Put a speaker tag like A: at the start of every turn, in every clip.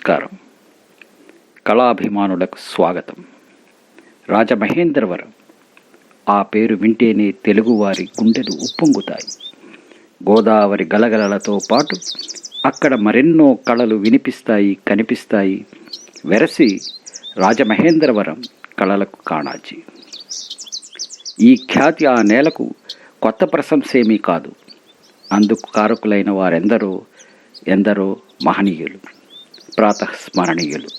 A: నమస్కారం. కళాభిమానులకు స్వాగతం. రాజమహేంద్రవరం ఆ పేరు వింటేనే తెలుగువారి గుండెలు ఉప్పొంగుతాయి. గోదావరి గలగలలతో పాటు అక్కడ మరెన్నో కళలు వినిపిస్తాయి, కనిపిస్తాయి. వెరసి రాజమహేంద్రవరం కళలకు కాణాచి. ఈ ఖ్యాతి ఆ నేలకు కొత్త ప్రశంసేమీ కాదు. అందుకు కారకులైన ఎందరో మహనీయులు, ప్రాతస్మరణీయులు.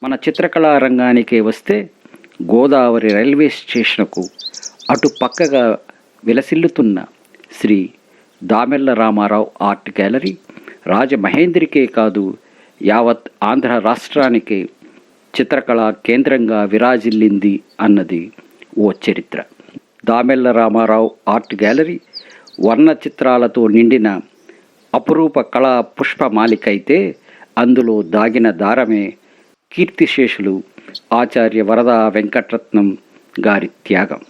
A: మన చిత్రకళా రంగానికే వస్తే గోదావరి రైల్వే స్టేషన్కు అటు పక్కగా విలసిల్లుతున్న శ్రీ దామెల్ల రామారావు ఆర్ట్ గ్యాలరీ రాజమహేంద్రికే కాదు, యావత్ ఆంధ్ర రాష్ట్రానికే చిత్రకళా కేంద్రంగా విరాజిల్లింది అన్నది ఓ చరిత్ర. దామెల్ల రామారావు ఆర్ట్ గ్యాలరీ వర్ణ చిత్రాలతో నిండిన అపురూప కళా పుష్పమాలికైతే అందులో దాగిన దారమే కీర్తిశేషులు ఆచార్య వరదా వెంకటరత్నం గారి త్యాగం.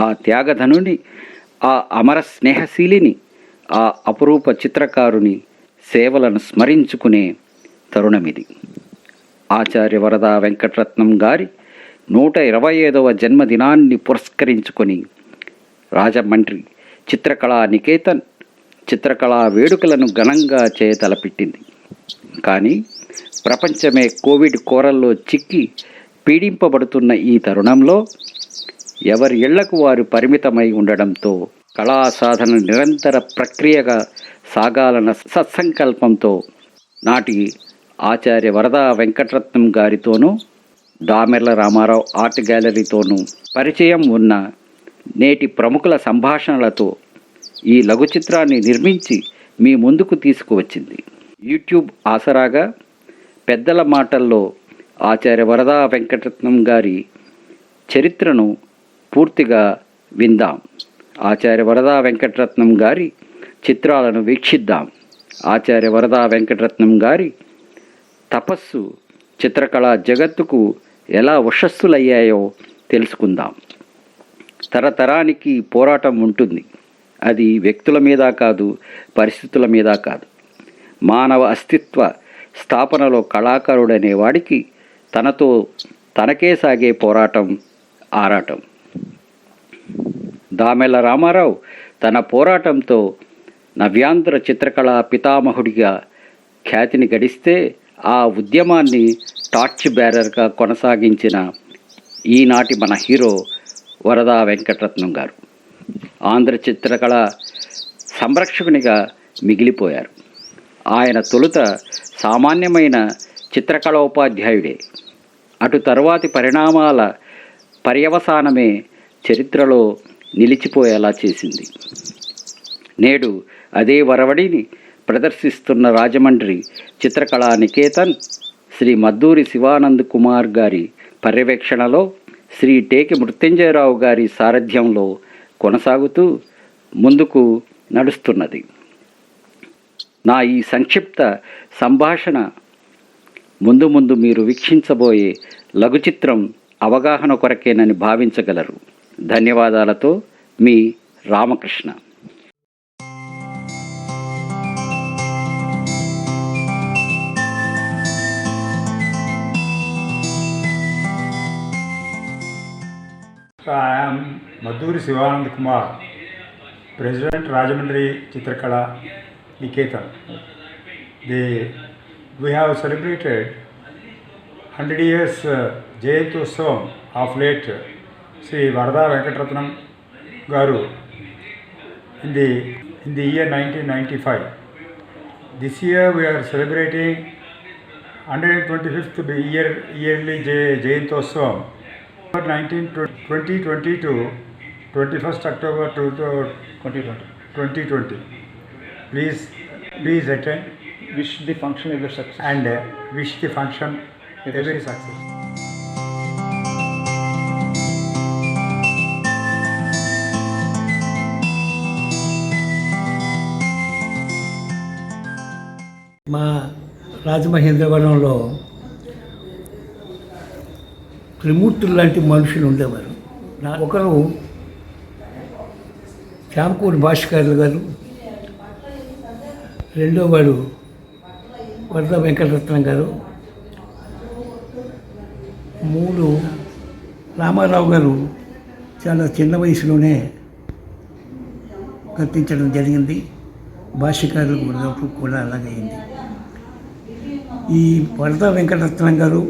A: ఆ త్యాగధనుని, ఆ అమర స్నేహశీలిని, ఆ అపురూప చిత్రకారుని సేవలను స్మరించుకునే తరుణమిది. ఆచార్య వరదా వెంకటరత్నం గారి 125వ జన్మదినాన్ని పురస్కరించుకొని రాజమండ్రి చిత్రకళా నికేతన్ చిత్రకళా వేడుకలను ఘనంగా చేయతలపెట్టింది. కానీ ప్రపంచమే కోవిడ్ కోరల్లో చిక్కి పీడింపబడుతున్న ఈ తరుణంలో ఎవరి ఇళ్లకు వారు పరిమితమై ఉండడంతో కళా సాధన నిరంతర ప్రక్రియగా సాగాలన్న సత్సంకల్పంతో నాటి ఆచార్య వరదా వెంకటరత్నం గారితోనూ దామెర్ల రామారావు ఆర్ట్ గ్యాలరీతోనూ పరిచయం ఉన్న నేటి ప్రముఖుల సంభాషణలతో ఈ లఘు చిత్రాన్ని నిర్మించి మీ ముందుకు తీసుకువచ్చింది. యూట్యూబ్ ఆసరాగా పెద్దల మాటల్లో ఆచార్య వరదా వెంకటరత్నం గారి చరిత్రను పూర్తిగా విందాం. ఆచార్య వరదా వెంకటరత్నం గారి చిత్రాలను వీక్షిద్దాం. ఆచార్య వరదా వెంకటరత్నం గారి తపస్సు చిత్రకళా జగత్తుకు ఎలా వశస్సులయ్యాయో తెలుసుకుందాం. తరతరానికి పోరాటం ఉంటుంది. అది వ్యక్తుల మీద కాదు, పరిస్థితుల మీద కాదు. మానవ అస్తిత్వ స్థాపనలో కళాకారుడనే వాడికి తనతో తనకే సాగే పోరాటం, ఆరాటం. దామెల్ల రామారావు తన పోరాటంతో నవ్యాంధ్ర చిత్రకళా పితామహుడిగా ఖ్యాతిని గడిస్తే ఆ ఉద్యమాన్ని టార్చ్ బ్యారర్గా కొనసాగించిన ఈనాటి మన హీరో వరదా వెంకటరత్నం గారు ఆంధ్ర చిత్రకళ సంరక్షకునిగా మిగిలిపోయారు. ఆయన తొలుత సామాన్యమైన చిత్రకళోపాధ్యాయుడే. అటు తరువాతి పరిణామాల పర్యవసానమే చరిత్రలో నిలిచిపోయేలా చేసింది. నేడు అదే వరవడిని ప్రదర్శిస్తున్న రాజమండ్రి చిత్రకళా నికేతన్ శ్రీ మద్దూరి శివానంద్ కుమార్ గారి పర్యవేక్షణలో శ్రీ టేకి మృత్యుంజయరావు గారి సారథ్యంలో కొనసాగుతూ ముందుకు నడుస్తున్నది. నా ఈ సంక్షిప్త సంభాషణ ముందు మీరు వీక్షించబోయే లఘు చిత్రం అవగాహన కొరకేనని భావించగలరు. ధన్యవాదాలతో మీ Ramakrishna.
B: I am Madhuri Sivanand Kumar, President Rajamandri Chitrakala Niketan. We have celebrated 100 years Jayantotsavam of late Sri Varada Venkatratnam Garu in the year 1995. This year we are celebrating 125th yearly Jayantotsavam. 2020 to 21st October 2020. Please attend.
C: Wish the function a very success.
B: And wish the function a very success.
D: మా రాజమహేంద్రవరంలో త్రిమూర్తులు లాంటి మనుషులు ఉండేవారు. ఒకరు చామకూరి భాస్కర్లు గారు, రెండో వాడు వరద వెంకటరత్నం గారు. 3 రామారావు గారు చాలా చిన్న వయసులోనే కత్తించడం జరిగింది. భాష్యకారులు కూడా అలాగే అయింది. ఈ వరద వెంకటరత్నం గారు,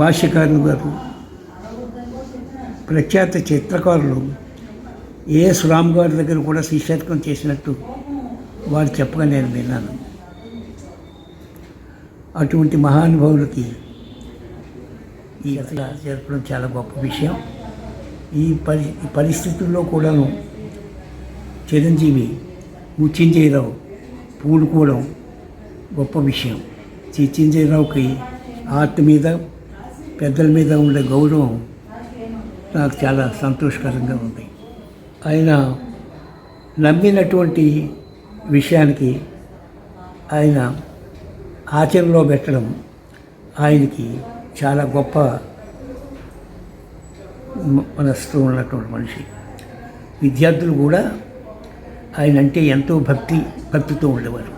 D: భాష్యకారులు గారు ప్రఖ్యాత చిత్రకారులు ఏఎస్ రామ్ గారి దగ్గర కూడా శిష్యత్వం చేసినట్టు వారు చెప్పగా నేను విన్నాను. అటువంటి మహానుభావులకి ఈ జరపడం చాలా గొప్ప విషయం. ఈ పరిస్థితుల్లో కూడాను చిరంజీవి ముచ్చింజయరావు పూనుకోవడం గొప్ప విషయం. చిరంజీవిరావుకి ఆర్ట్ మీద, పెద్దల మీద ఉండే గౌరవం నాకు చాలా సంతోషకరంగా ఉంది. ఆయన నమ్మినటువంటి విషయానికి ఆయన ఆచరణలో పెట్టడం ఆయనకి చాలా గొప్ప మనస్సు ఉన్నటువంటి మనిషి. విద్యార్థులు కూడా ఆయన అంటే ఎంతో భక్తితో ఉండేవారు.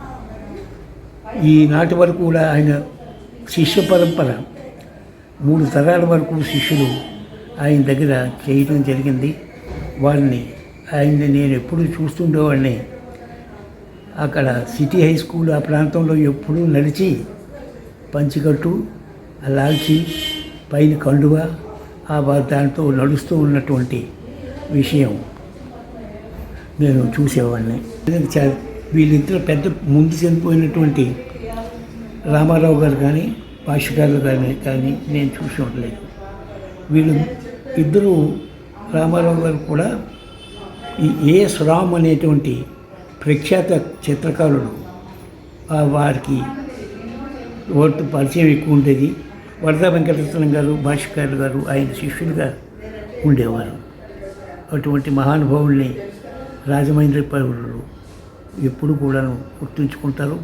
D: ఈనాటి వరకు కూడా ఆయన శిష్య పరంపర 3 తరాల వరకు శిష్యులు ఆయన దగ్గర చేయడం జరిగింది. ఆయన్ని నేను ఎప్పుడూ చూస్తుండేవాడిని. అక్కడ సిటీ హై స్కూల్ ఆ ప్రాంతంలో ఎప్పుడూ నడిచి పంచికట్టు లాల్చి పైన కండువ దాంతో నడుస్తూ ఉన్నటువంటి విషయం నేను చూసేవాడిని. వీళ్ళిద్దరు పెద్ద ముందు చనిపోయినటువంటి రామారావు గారు కానీ భాష్యకారులు కానీ నేను చూసి ఉండలేదు. వీళ్ళు ఇద్దరు రామారావు గారు కూడా ఈ ఏఎస్ రామ్ అనేటువంటి ప్రఖ్యాత చిత్రకారుడు, వారికి వారితో పరిచయం ఎక్కువ ఉండేది. వరద వెంకటరత్నం గారు, భాష్యకారులు గారు ఆయన శిష్యులుగా ఉండేవారు. అటువంటి మహానుభావుల్ని రాజమహేంద్ర పౌరులు ఎప్పుడు కూడాను గుర్తుంచుకుంటారు.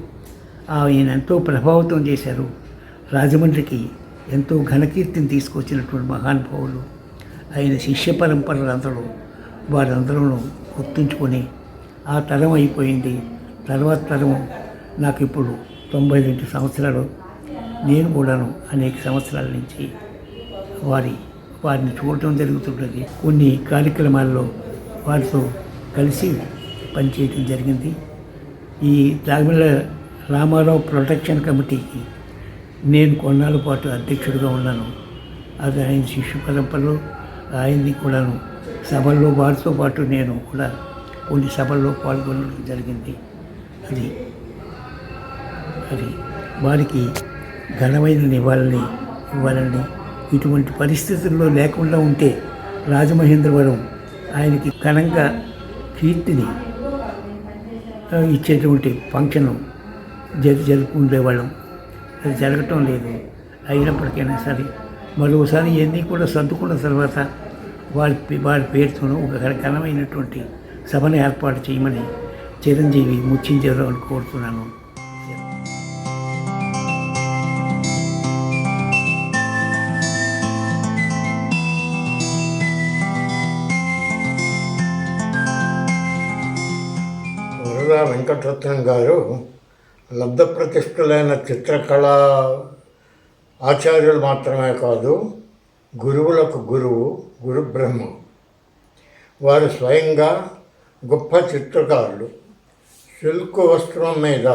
D: ఆయన ఎంతో ప్రభావితం చేశారు. రాజమండ్రికి ఎంతో ఘనకీర్తిని తీసుకొచ్చినటువంటి మహానుభావులు ఆయన శిష్య పరంపరలందరూ వారందరూ గుర్తుంచుకొని ఆ తరం అయిపోయింది. తర్వాత తరం నాకు ఇప్పుడు 92 సంవత్సరాలు. నేను కూడాను అనేక సంవత్సరాల నుంచి వారిని చూడటం జరుగుతుంటుంది. కొన్ని కార్యక్రమాల్లో వారితో కలిసి పనిచేయడం జరిగింది. ఈ రామారావు ప్రొటెక్షన్ కమిటీకి నేను కొన్నాళ్ళ పాటు అధ్యక్షుడిగా ఉన్నాను. అది ఆయన శిష్యు పరంపరలో ఆయన్ని కూడాను సభల్లో వారితో పాటు నేను కూడా కొన్ని సభల్లో పాల్గొనడం జరిగింది. అది వారికి ఘనమైన నివాళిని ఇవ్వాలని, ఇటువంటి పరిస్థితుల్లో లేకుండా ఉంటే రాజమహేంద్రవరం ఆయనకి ఘనంగా కీర్తిని ఇచ్చేటువంటి ఫంక్షన్ జరుపుకుండేవాళ్ళం. అది జరగటం లేదు. అయినప్పటికైనా సరే మరోసారి ఇవన్నీ కూడా సర్దుకున్న తర్వాత వారి పేరుతోనూ ఒక ఘనమైనటువంటి సభను ఏర్పాటు చేయమని చిరంజీవి ముచ్చింజయరావుని కోరుతున్నాను.
E: వరద వెంకటరత్నం గారు లబ్ధప్రతిష్ఠులైన చిత్రకళా ఆచార్యులు మాత్రమే కాదు, గురువులకు గురు బ్రహ్మ. వారు స్వయంగా గొప్ప చిత్రకారులు. సిల్క్ వస్త్రం మీద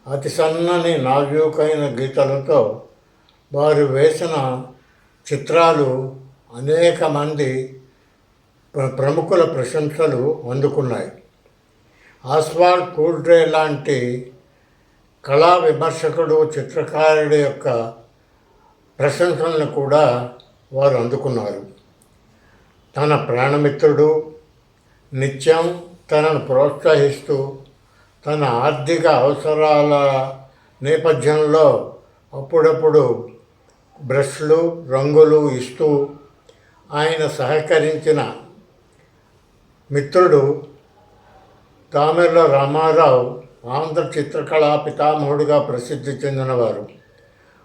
E: అతి సన్నని నాజూకైన గీతలతో వారు వేసిన చిత్రాలు అనేక మంది ప్రముఖుల ప్రశంసలు అందుకున్నాయి. ఆస్వాల్డ్ కూల్డ్రే లాంటి కళా విమర్శకుడు, చిత్రకారుడి యొక్క ప్రశంసలను కూడా వారు అందుకున్నారు. తన ప్రాణమిత్రుడు నిత్యం తనను ప్రోత్సహిస్తూ, తన ఆర్థిక అవసరాల నేపథ్యంలో అప్పుడప్పుడు బ్రష్లు, రంగులు ఇస్తూ ఆయన సహకరించిన మిత్రుడు దామెర్ల రామారావు ఆంధ్ర చిత్రకళా పితామహుడిగా ప్రసిద్ధి చెందినవారు.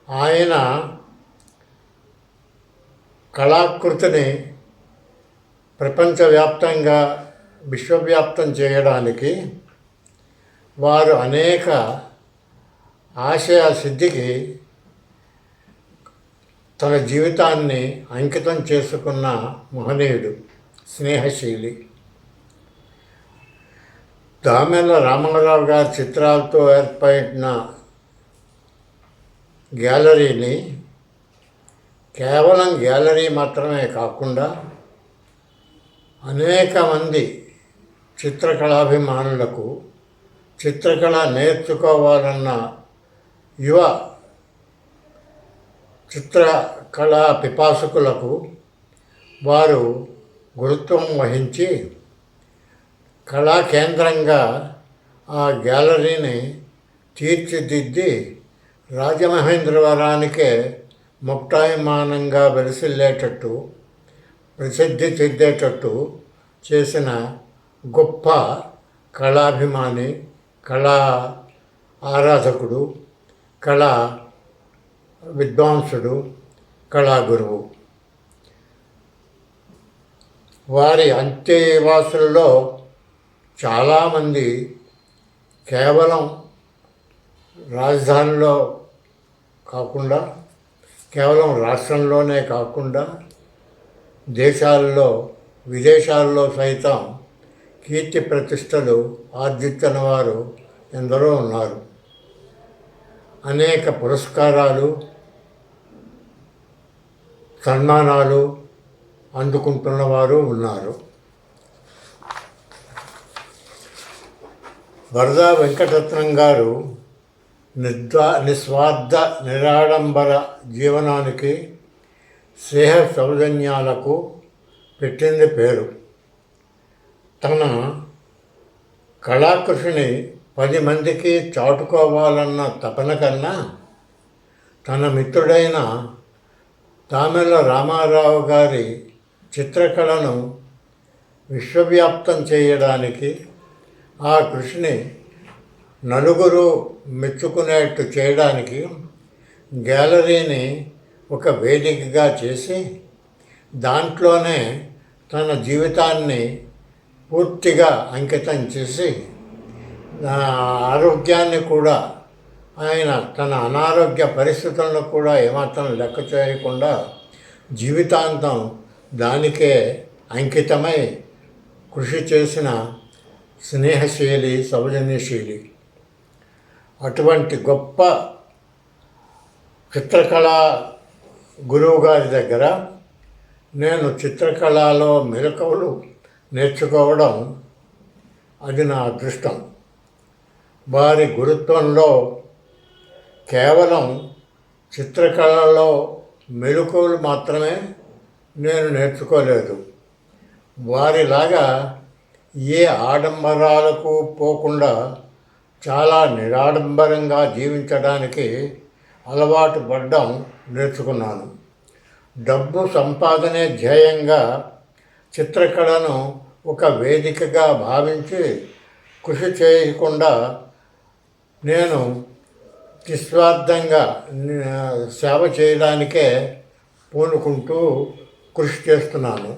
E: ఆయన కళాకృతిని ప్రపంచవ్యాప్తంగా విశ్వవ్యాప్తం చేయడానికి వారు అనేక ఆశయ సిద్ధికి తన జీవితాన్ని అంకితం చేసుకున్న మహనీయుడు, స్నేహశీలి. దామెల్ల రామారావు గారి చిత్రాలతో ఏర్పడిన గ్యాలరీని కేవలం గ్యాలరీ మాత్రమే కాకుండా అనేక మంది చిత్రకళాభిమానులకు, చిత్రకళ నేర్చుకోవాలన్న యువ చిత్రకళా పిపాసకులకు వారు గురుత్వం వహించి కళా కేంద్రంగా ఆ గ్యాలరీని తీర్చిదిద్ది రాజమహేంద్రవరానికే ముక్తాయమానంగా వెలిసిల్లేటట్టు, ప్రసిద్ధి చెందేటట్టు చేసిన గొప్ప కళాభిమాని, కళా ఆరాధకుడు, కళా విద్వాంసుడు, కళాగురువు. వారి అంత్యవాసుల్లో చాలామంది కేవలం రాజధానిలో కాకుండా, కేవలం రాష్ట్రంలోనే కాకుండా దేశాల్లో, విదేశాల్లో సైతం కీర్తి ప్రతిష్టలు ఆర్జించిన వారు ఎందరో ఉన్నారు. అనేక పురస్కారాలు, సన్మానాలు అందుకుంటున్నవారు ఉన్నారు. వరదా వెంకటరత్నం గారు నిస్వార్థ నిరాడంబర జీవనానికి, స్నేహ సౌజన్యాలకు పెట్టింది పేరు. తన కళాకృషిని 10 మందికి చాటుకోవాలన్న తపన కన్నా తన మిత్రుడైన దామెల్ల రామారావు గారి చిత్రకళను విశ్వవ్యాప్తం చేయడానికి, ఆ కృషిని నలుగురు మెచ్చుకునేట్టు చేయడానికి గ్యాలరీని ఒక వేదికగా చేసి దాంట్లోనే తన జీవితాన్ని పూర్తిగా అంకితం చేసి, ఆరోగ్యాన్ని కూడా, ఆయన తన అనారోగ్య పరిస్థితులను కూడా ఏమాత్రం లెక్క చేయకుండా జీవితాంతం దానికే అంకితమై కృషి చేసిన స్నేహశీలి, సౌజన్యశీలి. అటువంటి గొప్ప చిత్రకళా గురువు గారి దగ్గర నేను చిత్రకళలో మెలకువలు నేర్చుకోవడం అది నా అదృష్టం. వారి గురుత్వంలో కేవలం చిత్రకళలో మెలకువలు మాత్రమే నేను నేర్చుకోలేదు. వారిలాగా ఏ ఆడంబరాలకు పోకుండా చాలా నిరాడంబరంగా జీవించడానికి అలవాటు పడ్డం నేర్చుకున్నాను. డబ్బు సంపాదనే ధ్యేయంగా చిత్రకళను ఒక వేదికగా భావించి కృషి చేయకుండా నేను నిస్వార్థంగా సేవ చేయడానికే పూనుకుంటూ కృషి చేస్తున్నాను.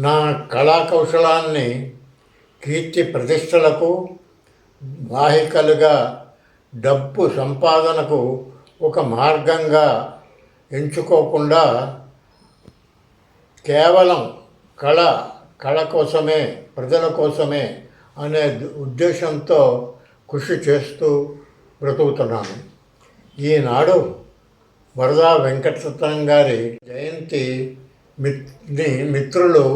E: నా కళా కౌశలాన్ని కీర్తి ప్రతిష్టలకు వాహికలుగా, డబ్బు సంపాదనకు ఒక మార్గంగా ఎంచుకోకుండా కేవలం కళ కోసమే, ప్రజల కోసమే అనే ఉద్దేశంతో కృషి చేస్తూ బ్రతుకుతున్నాను. ఈనాడు వరదా వెంకటరత్నం గారి జయంతి మిత్రులు,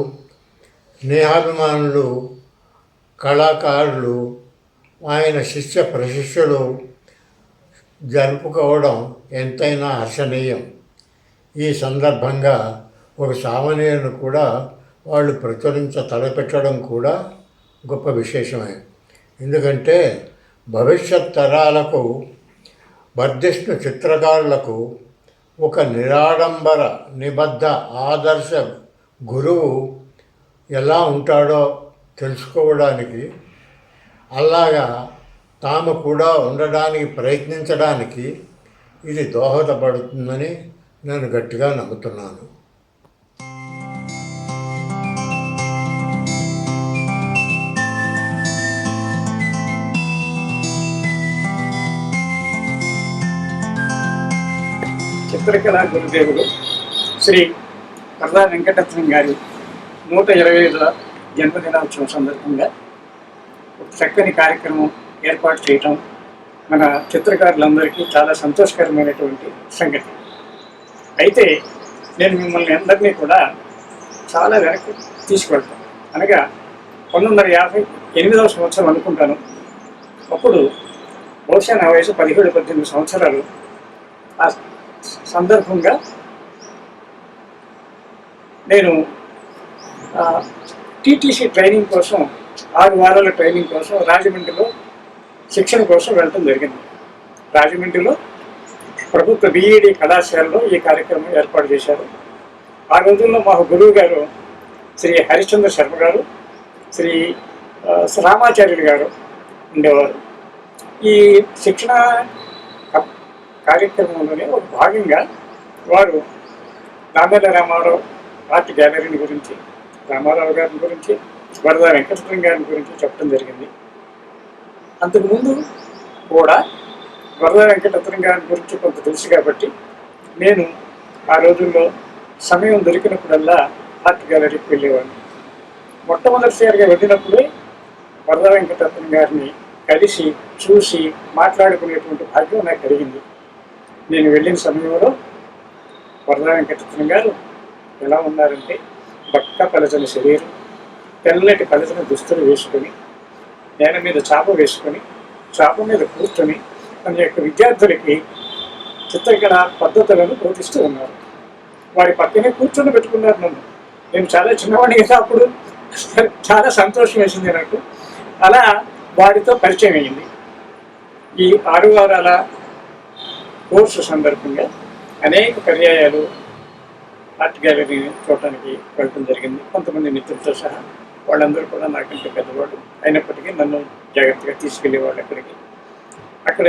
E: స్నేహాభిమానులు, కళాకారులు, ఆయన శిష్య ప్రశిష్యులు జరుపుకోవడం ఎంతైనా హర్షణీయం. ఈ సందర్భంగా ఒక సామాన్యులను కూడా వాళ్ళు తలపెట్టడం కూడా గొప్ప విశేషమే. ఎందుకంటే భవిష్యత్ తరాలకు, వర్ధిష్ణు చిత్రకారులకు ఒక నిరాడంబర, నిబద్ధ, ఆదర్శ గురువు ఎలా ఉంటాడో తెలుసుకోవడానికి, అలాగా తాము కూడా ఉండడానికి ప్రయత్నించడానికి ఇది దోహదపడుతుందని నేను గట్టిగా నమ్ముతున్నాను.
F: చిత్రకళా గురుదేవులు శ్రీ కర్రా వెంకటరత్నం గారి 125వ జన్మదినోత్సవం సందర్భంగా ఒక చక్కని కార్యక్రమం ఏర్పాటు చేయటం మన చిత్రకారులందరికీ చాలా సంతోషకరమైనటువంటి సంగతి. అయితే నేను మిమ్మల్ని అందరినీ కూడా చాలా వెనక్కి తీసుకెళ్తాను. అనగా 1958వ సంవత్సరం అనుకుంటాను. అప్పుడు బహుశా నా వయసు 17-18 సంవత్సరాలు. ఆ సందర్భంగా నేను టీటీసీ ట్రైనింగ్ కోసం 6 వారాల ట్రైనింగ్ కోసం రాజమండ్రిలో శిక్షణ కోసం వెళ్ళటం జరిగింది. రాజమండ్రిలో ప్రభుత్వ బీఈడి కళాశాలలో ఈ కార్యక్రమం ఏర్పాటు చేశారు. ఆ రోజుల్లో మా గురువు గారు శ్రీ హరిశ్చంద్ర శర్మ గారు, శ్రీ రామాచార్యులు గారు ఉండేవారు. ఈ శిక్షణ కార్యక్రమంలోనే ఒక భాగంగా వారు దామెల్ల రామారావు ఆర్ట్ గ్యాలరీని గురించి, రామారావు గారిని గురించి, వరదా వెంకటరత్నం గారిని గురించి చెప్పడం జరిగింది. అంతకుముందు కూడా వరదా వెంకటరత్నం గారి గురించి కొంత తెలుసు కాబట్టి నేను ఆ రోజుల్లో సమయం దొరికినప్పుడల్లా ఆర్ట్ గ్యాలరీకి వెళ్ళేవాడిని. మొట్టమొదటిసారిగా వెళ్ళినప్పుడే వరదా వెంకటరత్నం గారిని కలిసి చూసి మాట్లాడుకునేటువంటి భాగ్యం నాకు కలిగింది. నేను వెళ్ళిన సమయంలో వరదా వెంకటరత్నం గారు ఎలా ఉన్నారంటే బక్క పలచని శరీరం, తెల్లటి పలచని దుస్తులు వేసుకొని, నేల మీద చాప వేసుకొని, చాప మీద కూర్చొని తన యొక్క విద్యార్థులకి చిత్రకళ పద్ధతులను బోధిస్తూ ఉన్నారు. వారి పక్కనే కూర్చొని పెట్టుకున్నారు నన్ను. నేను చాలా చిన్నవాడిని కదా, అప్పుడు చాలా సంతోషం వేసింది నాకు. అలా వారితో పరిచయం అయింది. ఈ 6 వారాల కోర్సు సందర్భంగా అనేక పర్యాయాలు ఆర్ట్ గ్యాలరీని చూడటానికి వెళ్ళడం జరిగింది. కొంతమంది మిత్రులతో సహా. వాళ్ళందరూ కూడా నాకంటే పెద్దవాళ్ళు అయినప్పటికీ నన్ను జాగ్రత్తగా తీసుకెళ్ళేవాళ్ళు అక్కడికి. అక్కడ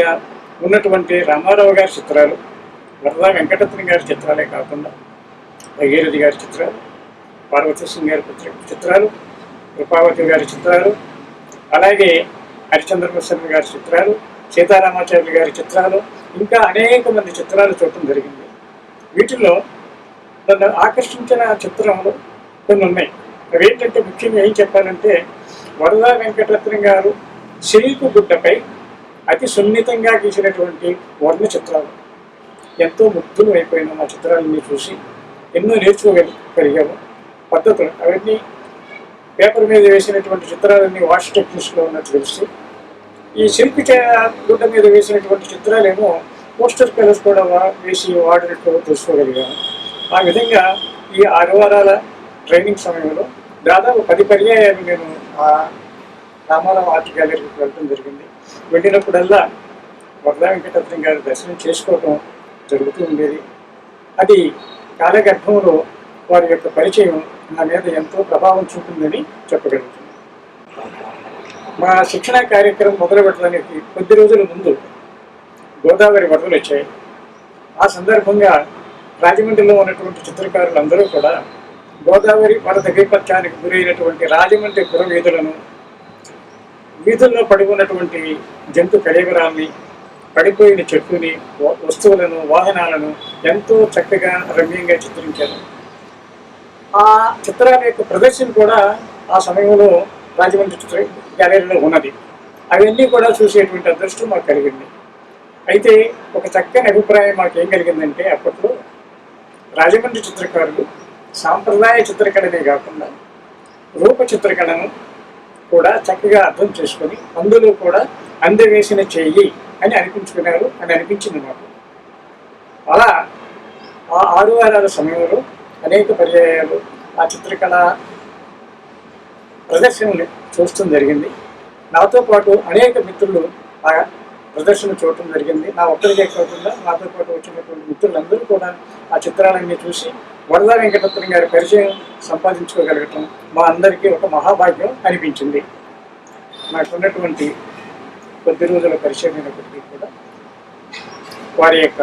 F: ఉన్నటువంటి రామారావు గారి చిత్రాలు, వరదా వెంకటరత్నం గారి చిత్రాలే కాకుండా భగీరథి గారి చిత్రాలు, పార్వతీ సింగ్ గారి చిత్రాలు, కృపావతి గారి చిత్రాలు, అలాగే హరిశ్చంద్ర శర్మ గారి చిత్రాలు, సీతారామాచార్యులు గారి చిత్రాలు, ఇంకా అనేక మంది చిత్రాలు చూడటం జరిగింది. వీటిల్లో నన్ను ఆకర్షించిన చిత్రాలు కొన్ని ఉన్నాయి. అవేంటంటే ముఖ్యంగా ఏం చెప్పాలంటే, వరదా వెంకటరత్నం గారు సిల్క్ గుడ్డపై అతి సున్నితంగా గీసినటువంటి వర్ణ చిత్రాలు. ఎంతో ముగ్ధులు అయిపోయిన మా చిత్రాలన్నీ చూసి ఎన్నో నేర్చుకోగలిగాము. పద్ధతులు అవన్నీ పేపర్ మీద వేసినటువంటి చిత్రాలన్నీ వాష్ టెక్నిక్స్లో ఉన్నట్టు తెలిసి, ఈ సిల్క్ గుడ్డ మీద వేసినటువంటి చిత్రాలేమో పోస్టర్ కలర్స్ కూడా వేసి వాడినట్టు తెలుసుకోగలిగాము. ఆ విధంగా ఈ 6 వారాల ట్రైనింగ్ సమయంలో దాదాపు 10 పర్యాయాలు నేను ఆ రామారావు ఆర్ట్ గ్యాలరీకి వెళ్ళడం జరిగింది. వెళ్ళినప్పుడల్లా వరదా వెంకటరత్నం గారి దర్శనం చేసుకోవడం జరుగుతూ ఉండేది. అది కాలగర్భంలో వారి యొక్క పరిచయం నా మీద ఎంతో ప్రభావం చూపిందని చెప్పగలుగుతుంది. మా శిక్షణా కార్యక్రమం మొదలు పెట్టడానికి కొద్ది రోజుల ముందు గోదావరి వరదలు వచ్చాయి. ఆ సందర్భంగా రాజమండ్రిలో ఉన్నటువంటి చిత్రకారులందరూ కూడా గోదావరి వరద విపత్యానికి గురైనటువంటి రాజమండ్రి పుర వీధులను, వీధుల్లో పడి ఉన్నటువంటి జంతు కళేబరాల్ని, పడిపోయిన చెట్టుని, వస్తువులను, వాహనాలను ఎంతో చక్కగా రమ్యంగా చిత్రించారు. ఆ చిత్రాల యొక్క ప్రదర్శన కూడా ఆ సమయంలో రాజమండ్రి చిత్ర గ్యాలరీలో ఉన్నది. అవన్నీ కూడా చూసేటువంటి అదృష్టం మాకు కలిగింది. అయితే ఒక చక్కని అభిప్రాయం మాకేం కలిగిందంటే, అప్పట్లో రాజమండ్రి చిత్రకారులు సాంప్రదాయ చిత్రకళనే కాకుండా రూప చిత్రకళను కూడా చక్కగా అర్థం చేసుకొని అందులో కూడా అందవేసిన చెయ్యి అని అనిపించుకున్నారు అని అనిపించింది మాకు. అలా ఆ 6 వారాల సమయంలో అనేక పర్యాయాలు ఆ చిత్రకళ ప్రదర్శనలు చూడటం జరిగింది. నాతో పాటు అనేక మిత్రులు ఆ ప్రదర్శన చూడటం జరిగింది. నా ఒక్కరికే కాకుండా నాతో పాటు వచ్చినటువంటి మిత్రులందరూ కూడా ఆ చిత్రాలన్నీ చూసి వరదా వెంకటరత్నం గారి పరిచయం సంపాదించుకోగలగటం మా అందరికీ ఒక మహాభాగ్యం అనిపించింది. నాకున్నటువంటి కొద్ది రోజుల పరిచయం అయినప్పటికీ కూడా వారి యొక్క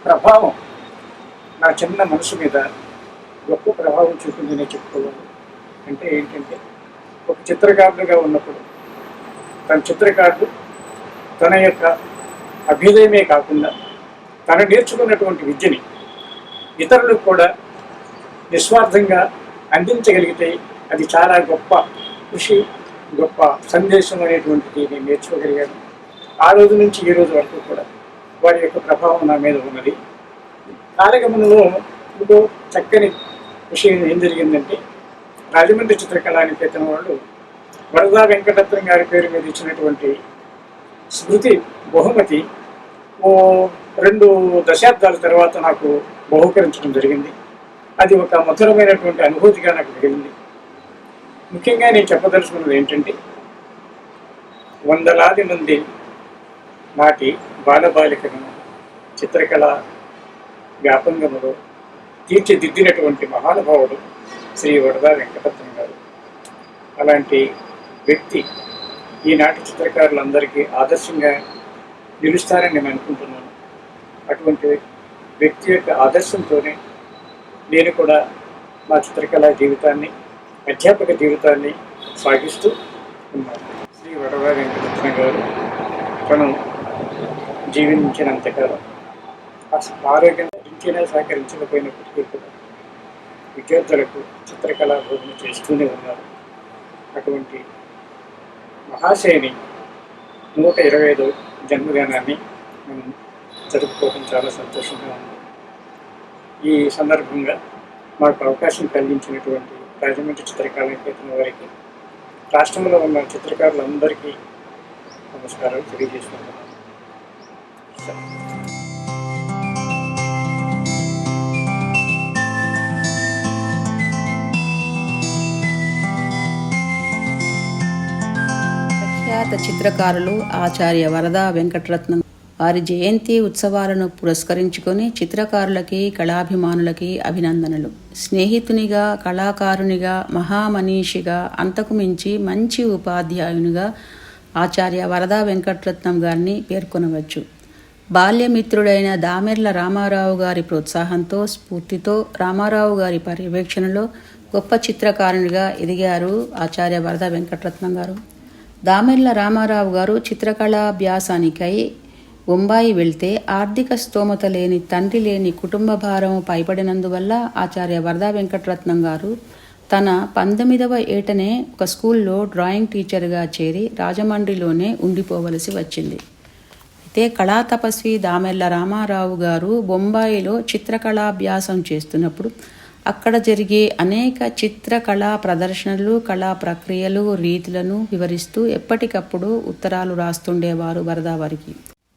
F: ప్రభావం నా చిన్న మనసు మీద గొప్ప ప్రభావం చూపిందని చెప్పుకోవాలి. అంటే ఏంటంటే, ఒక చిత్రకారుడుగా ఉన్నప్పుడు తన చిత్రకారుడు తన యొక్క అభ్యుదయమే కాకుండా తను నేర్చుకున్నటువంటి విద్యని ఇతరులకు కూడా నిస్వార్థంగా అందించగలిగితే అది చాలా గొప్ప కృషి, గొప్ప సందేశం అనేటువంటిది నేను నేర్చుకోగలిగాను. ఆ రోజు నుంచి ఈ రోజు వరకు కూడా వారి యొక్క ప్రభావం నా మీద ఉన్నది. కాలగమనంలో ఇంకో చక్కని విషయం ఏం జరిగిందంటే, రాజమండ్రి చిత్రకళా నికేతనం వాళ్ళు వరదా వెంకటరత్నం గారి పేరు మీద ఇచ్చినటువంటి స్మృతి బహుమతి 2 దశాబ్దాల తర్వాత నాకు బహూకరించడం జరిగింది. అది ఒక మధురమైనటువంటి అనుభూతిగా నాకు మిగిలింది. ముఖ్యంగా నేను చెప్పదలుచుకున్నది ఏంటంటే, వందలాది మంది నాటి బాలబాలికలను చిత్రకళ వ్యాపంగంలో తీర్చిదిద్దినటువంటి మహానుభావుడు శ్రీ వరదా వెంకటరత్నం గారు. అలాంటి వ్యక్తి ఈనాటి చిత్రకారులందరికీ ఆదర్శంగా నిలుస్తారని నేను అనుకుంటున్నాను. అటువంటి వ్యక్తి యొక్క ఆదర్శంతోనే నేను కూడా మా చిత్రకళా జీవితాన్ని, అధ్యాపక జీవితాన్ని సాగిస్తూ ఉన్నాను. శ్రీ వరదా వెంకటరత్నం గారు తను జీవించినంతకాలం ఆరోగ్యం ధరించినా సహకరించకపోయినప్పటికీ కూడా విద్యార్థులకు చిత్రకళా బోధన చేస్తూనే ఉన్నారు. అటువంటి మహాశయుని 125వ జన్మదినాన్ని మనం జరుపుకోవడం చాలా సంతోషంగా ఉంది. ఈ సందర్భంగా మాకు అవకాశం కలిగించినటువంటి రాజమండ్రి చిత్రకళా నికేతనం వారికి, రాష్ట్రంలో ఉన్న చిత్రకారులందరికీ నమస్కారాలు తెలియజేసుకుంటున్నాను.
G: ప్రఖ్యాత చిత్రకారులు ఆచార్య వరదా వెంకటరత్నం వారి జయంతి ఉత్సవాలను పురస్కరించుకొని చిత్రకారులకి, కళాభిమానులకి అభినందనలు. స్నేహితునిగా, కళాకారునిగా, మహామనీషిగా, అంతకు మించి మంచి ఉపాధ్యాయునిగా ఆచార్య వరదా వెంకటరత్నం గారిని పేర్కొనవచ్చు. బాల్యమిత్రుడైన దామెర్ల రామారావు గారి ప్రోత్సాహంతో, స్ఫూర్తితో, రామారావు గారి పర్యవేక్షణలో గొప్ప చిత్రకారునిగా ఎదిగారు ఆచార్య వరదా వెంకటరత్నం గారు. దామెర్ల రామారావు గారు చిత్రకళాభ్యాసానికై బొంబాయి వెళ్తే ఆర్థిక స్తోమత లేని, తండ్రి లేని కుటుంబ భారం పైపడినందువల్ల ఆచార్య వరదా వెంకటరత్నం గారు తన 19వ ఏటనే ఒక స్కూల్లో డ్రాయింగ్ టీచర్గా చేరి రాజమండ్రిలోనే ఉండిపోవలసి వచ్చింది. అయితే కళా తపస్వి దామెర్ల రామారావు గారు బొంబాయిలో చిత్రకళాభ్యాసం చేస్తున్నప్పుడు అక్కడ జరిగే అనేక చిత్రకళా ప్రదర్శనలు, కళా ప్రక్రియలు, రీతులను వివరిస్తూ ఎప్పటికప్పుడు ఉత్తరాలు రాస్తుండేవారు వరదా వారికి.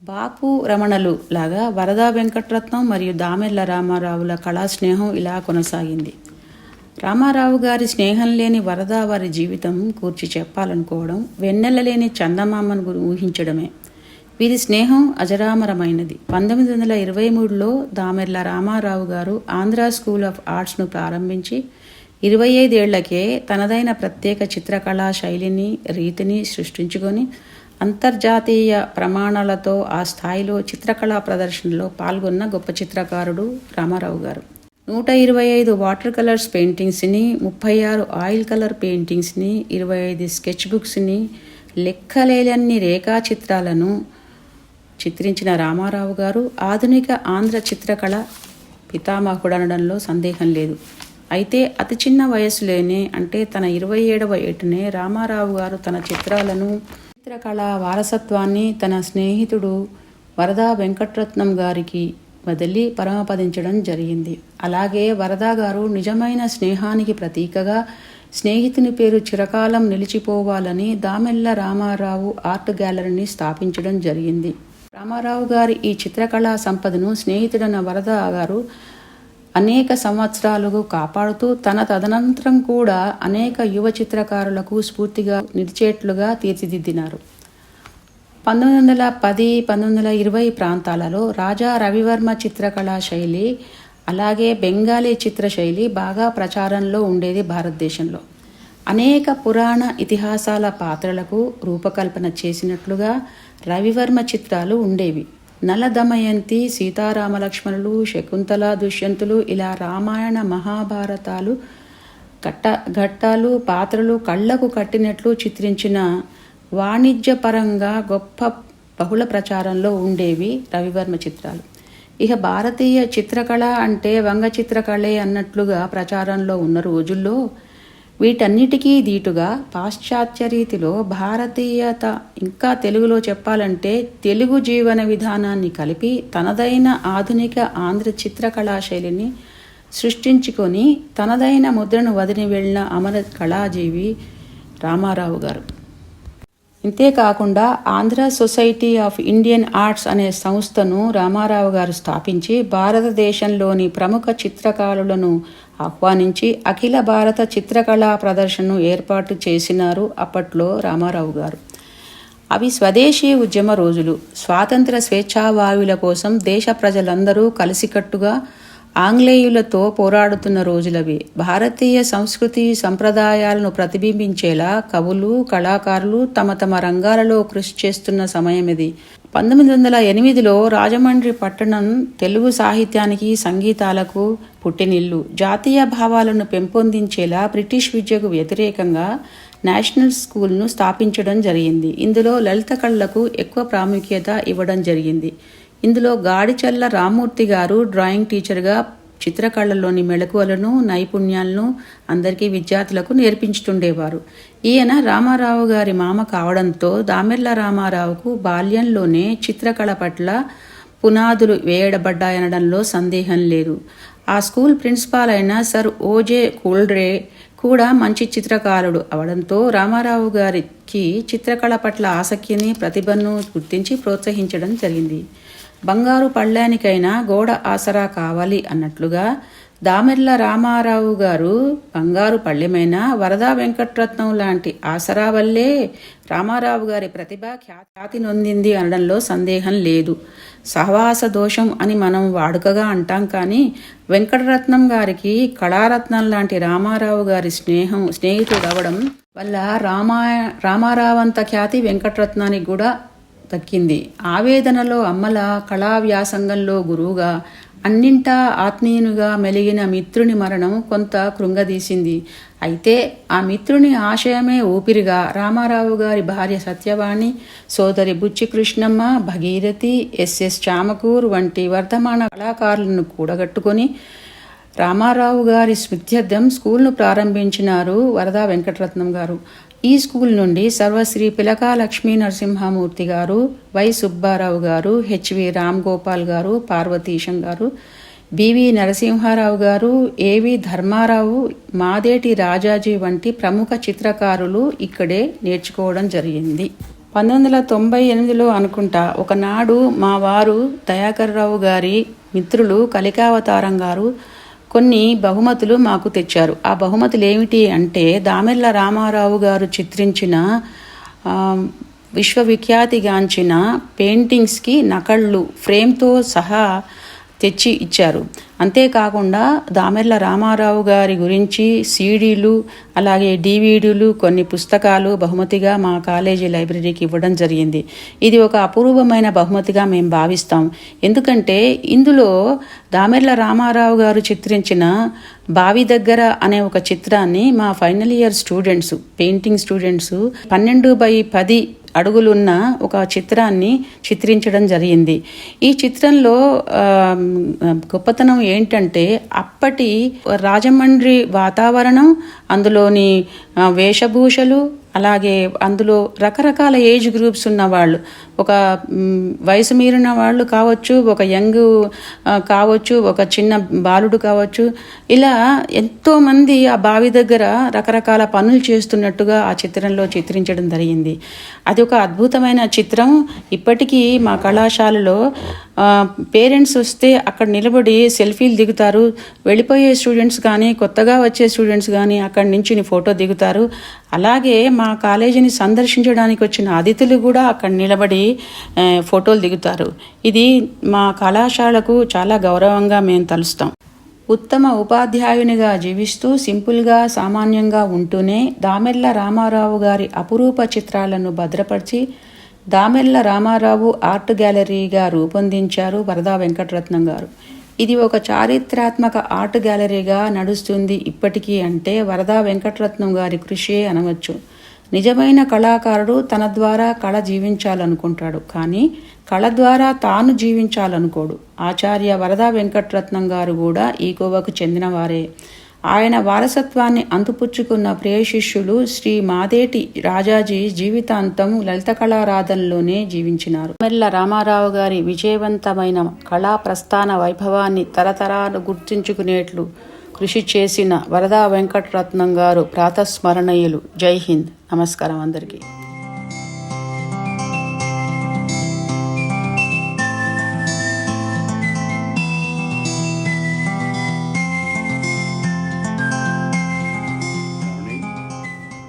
G: బాపు రమణలు లాగా వరదా వెంకటరత్నం మరియు దామెర్ల రామారావుల కళా స్నేహం ఇలా కొనసాగింది. రామారావు గారి స్నేహం లేని వరదా వారి జీవితం కూర్చి చెప్పాలనుకోవడం వెన్నెల లేని చందమామను ఊహించడమే. వీరి స్నేహం అజరామరమైనది. 1923లో దామెర్ల రామారావు గారు ఆంధ్ర స్కూల్ ఆఫ్ ఆర్ట్స్ను ప్రారంభించి 25 ఏళ్లకే తనదైన ప్రత్యేక చిత్రకళా శైలిని, రీతిని సృష్టించుకొని అంతర్జాతీయ ప్రమాణాలతో ఆ స్థాయిలో చిత్రకళా ప్రదర్శనలో పాల్గొన్న గొప్ప చిత్రకారుడు రామారావు గారు. 125 వాటర్ కలర్స్ పెయింటింగ్స్ని, 36 ఆయిల్ కలర్ పెయింటింగ్స్ని, 25 స్కెచ్ బుక్స్ని, లెక్కలేనన్ని రేఖాచిత్రాలను చిత్రించిన రామారావు గారు ఆధునిక ఆంధ్ర చిత్రకళ పితామహుడనడంలో సందేహం లేదు. అయితే అతి చిన్న వయసులోనే, అంటే తన 27వ ఏటనే రామారావు గారు తన చిత్రకళా వారసత్వాన్ని తన స్నేహితుడు వరదా వెంకటరత్నం గారికి వదిలి పరమపదించడం జరిగింది. అలాగే వరదా గారు నిజమైన స్నేహానికి ప్రతీకగా స్నేహితుని పేరు చిరకాలం నిలిచిపోవాలని దామెర్ల రామారావు ఆర్ట్ గ్యాలరీని స్థాపించడం జరిగింది. రామారావు గారి ఈ చిత్రకళా సంపదను స్నేహితుడైన వరదా గారు అనేక సంవత్సరాలుగా కాపాడుతూ తన తదనంతరం కూడా అనేక యువ చిత్రకారులకు స్ఫూర్తిగా నిలిచేట్లుగా తీర్చిదిద్దినారు. 1910, 1920 ప్రాంతాలలో రాజా రవివర్మ చిత్రకళా శైలి, అలాగే బెంగాలీ చిత్రశైలి బాగా ప్రచారంలో ఉండేది భారతదేశంలో. అనేక పురాణ ఇతిహాసాల పాత్రలకు రూపకల్పన చేసినట్లుగా రవివర్మ చిత్రాలు ఉండేవి. నల దమయంతి, సీతారామలక్ష్మణులు, శకుంతల, దుష్యంతులు ఇలా రామాయణ మహాభారతాలు ఘట్టాలు, పాత్రలు కళ్లకు కట్టినట్లు చిత్రించిన వాణిజ్యపరంగా గొప్ప బహుళ ప్రచారంలో ఉండేవి రవివర్మ చిత్రాలు. ఇక భారతీయ చిత్రకళ అంటే వంగ చిత్రకళే అన్నట్లుగా ప్రచారంలో ఉన్న రోజుల్లో వీటన్నిటికీ దీటుగా పాశ్చాత్య రీతిలో భారతీయత, ఇంకా తెలుగులో చెప్పాలంటే తెలుగు జీవన విధానాన్ని కలిపి తనదైన ఆధునిక ఆంధ్ర చిత్రకళా శైలిని సృష్టించుకొని తనదైన ముద్రను వదిలి వెళ్ళిన అమర కళాజీవి రామారావు గారు. ఇంతేకాకుండా Andhra society of Indian arts అనే సంస్థను రామారావు గారు స్థాపించి భారతదేశంలోని ప్రముఖ చిత్రకారులను ఆహ్వానించి అఖిల భారత చిత్రకళా ప్రదర్శనను ఏర్పాటు చేసినారు అప్పట్లో రామారావు గారు. అవి స్వదేశీ ఉద్యమ రోజులు. స్వాతంత్ర స్వేచ్ఛావాయువుల కోసం దేశ ప్రజలందరూ కలిసికట్టుగా ఆంగ్లేయులతో పోరాడుతున్న రోజులవి. భారతీయ సంస్కృతి సంప్రదాయాలను ప్రతిబింబించేలా కవులు, కళాకారులు తమ తమ రంగాలలో కృషి చేస్తున్న సమయం ఇది. 1908లో రాజమండ్రి పట్టణం తెలుగు సాహిత్యానికి, సంగీతాలకు పుట్టినిల్లు. జాతీయ భావాలను పెంపొందించేలా బ్రిటిష్ విద్యకు వ్యతిరేకంగా నేషనల్ స్కూల్ను స్థాపించడం జరిగింది. ఇందులో లలిత కళలకు ఎక్కువ ప్రాముఖ్యత ఇవ్వడం జరిగింది. ఇందులో గాడిచల్ల రామ్మూర్తి గారు డ్రాయింగ్ టీచర్గా చిత్రకళలోని మెళకువలను, నైపుణ్యాలను అందరికీ విద్యార్థులకు నేర్పించుతుండేవారు. ఈయన రామారావు గారి మామ కావడంతో దామెర్ల రామారావుకు బాల్యంలోనే చిత్రకళ పట్ల పునాదులు వేయబడ్డాయనడంలో సందేహం లేదు. ఆ స్కూల్ ప్రిన్సిపాల్ అయిన సర్ ఓజే కూల్డ్రే కూడా మంచి చిత్రకారుడు అవడంతో రామారావు గారికి చిత్రకళ పట్ల ఆసక్తిని, ప్రతిభను గుర్తించి ప్రోత్సహించడం జరిగింది. బంగారు పళ్ళానికైనా గోడ ఆసరా కావాలి అన్నట్లుగా దామెర్ల రామారావు గారు బంగారు పళ్ళెమైన వరదా వెంకటరత్నం లాంటి ఆసరా వల్లే రామారావు గారి ప్రతిభ ఖ్యాతి నొందింది అనడంలో సందేహం లేదు. సహవాస దోషం అని మనం వాడుకగా అంటాం, కానీ వెంకటరత్నం గారికి కళారత్నం లాంటి రామారావు గారి స్నేహితుడవడం వల్ల రామారావంత ఖ్యాతి వెంకటరత్నానికి కూడా దక్కింది. ఆవేదనలో అమ్మల, కళా వ్యాసంగంలో గురువుగా, అన్నింటా ఆత్మీయునిగా మెలిగిన మిత్రుని మరణం కొంత కృంగదీసింది. అయితే ఆ మిత్రుని ఆశయమే ఊపిరిగా రామారావు గారి భార్య సత్యవాణి, సోదరి బుచ్చి కృష్ణమ్మ, భగీరథి, ఎస్ఎస్ చామకూర్ వంటి వర్ధమాన కళాకారులను కూడగట్టుకొని రామారావు గారి స్మృత్యర్థం స్కూల్ను ప్రారంభించినారు వరదా వెంకటరత్నం గారు. ఈ స్కూల్ నుండి సర్వశ్రీ పిలకా లక్ష్మీ నరసింహమూర్తి గారు, వై సుబ్బారావు గారు, హెచ్వి రామ్ గోపాల్ గారు, పార్వతీశం గారు, బివి నరసింహారావు గారు, ఏవి ధర్మారావు, మాదేటి రాజాజీ వంటి ప్రముఖ చిత్రకారులు ఇక్కడే నేర్చుకోవడం జరిగింది. 1998లో అనుకుంటా ఒకనాడు మా వారు దయాకర్రావు గారి మిత్రులు కలికావతారం గారు కొన్ని బహుమతులు మాకు తెచ్చారు. ఆ బహుమతులు ఏమిటి అంటే దామెర్ల రామారావు గారు చిత్రించిన విశ్వవిఖ్యాతిగాంచిన పెయింటింగ్స్కి నకళ్ళు ఫ్రేమ్తో సహా తెచ్చి ఇచ్చారు. అంతేకాకుండా దామెర్ల రామారావు గారి గురించి సీడీలు, అలాగే డివిడీలు, కొన్ని పుస్తకాలు బహుమతిగా మా కాలేజీ లైబ్రరీకి ఇవ్వడం జరిగింది. ఇది ఒక అపూర్వమైన బహుమతిగా మేము భావిస్తాం. ఎందుకంటే ఇందులో దామెర్ల రామారావు గారు చిత్రించిన బావి దగ్గర అనే ఒక చిత్రాన్ని మా final year students, painting students 12x10 అడుగులున్న ఒక చిత్రాన్ని చిత్రించడం జరిగింది. ఈ చిత్రంలో గొప్పతనం ఏంటంటే అప్పటి రాజమండ్రి వాతావరణం, అందులోని వేషభూషలు, అలాగే అందులో రకరకాల ఏజ్ గ్రూప్స్ ఉన్న వాళ్ళు, ఒక వయసు మీరిన వాళ్ళు కావచ్చు, ఒక యంగ్ కావచ్చు, ఒక చిన్న బాలుడు కావచ్చు, ఇలా ఎంతోమంది ఆ బావి దగ్గర రకరకాల పనులు చేస్తున్నట్టుగా ఆ చిత్రంలో చిత్రించడం జరిగింది. అది ఒక అద్భుతమైన చిత్రం. ఇప్పటికీ మా కళాశాలలో పేరెంట్స్ వస్తే అక్కడ నిలబడి సెల్ఫీలు దిగుతారు. వెళ్ళిపోయే స్టూడెంట్స్ కానీ, కొత్తగా వచ్చే స్టూడెంట్స్ కానీ అక్కడి నుంచి ఫోటో దిగుతారు. అలాగే మా కాలేజీని సందర్శించడానికి వచ్చిన అతిథులు కూడా అక్కడ నిలబడి ఫోటోలు దిగుతారు. ఇది మా కళాశాలకు చాలా గౌరవంగా మేము తలుస్తాం. ఉత్తమ ఉపాధ్యాయునిగా జీవిస్తూ సింపుల్గా, సామాన్యంగా ఉంటూనే దామెర్ల రామారావు గారి అపురూప చిత్రాలను భద్రపరిచి దామెర్ల రామారావు ఆర్ట్ గ్యాలరీగా రూపొందించారు వరదా వెంకటరత్నం గారు. ఇది ఒక చారిత్రాత్మక ఆర్ట్ గ్యాలరీగా నడుస్తుంది ఇప్పటికీ అంటే వరదా వెంకటరత్నం గారి కృషి అనవచ్చు. నిజమైన కళాకారుడు తన ద్వారా కళ జీవించాలనుకుంటాడు, కానీ కళ ద్వారా తాను జీవించాలనుకోడు. ఆచార్య వరదా వెంకటరత్నం గారు కూడా ఈ కోవకు చెందినవారే. ఆయన వారసత్వాన్ని అంతుపుచ్చుకున్న ప్రియ శిష్యులు శ్రీ మాదేటి రాజాజీ జీవితాంతం లలిత కళారాధనలోనే జీవించినారు. మెల్ల రామారావు గారి విజయవంతమైన కళా ప్రస్థాన వైభవాన్ని తరతరాలు గుర్తుంచుకునేట్లు కృషి చేసిన వరదా వెంకటరత్నం గారు ప్రాతస్మరణీయులు. జై హింద్. నమస్కారం అందరికీ.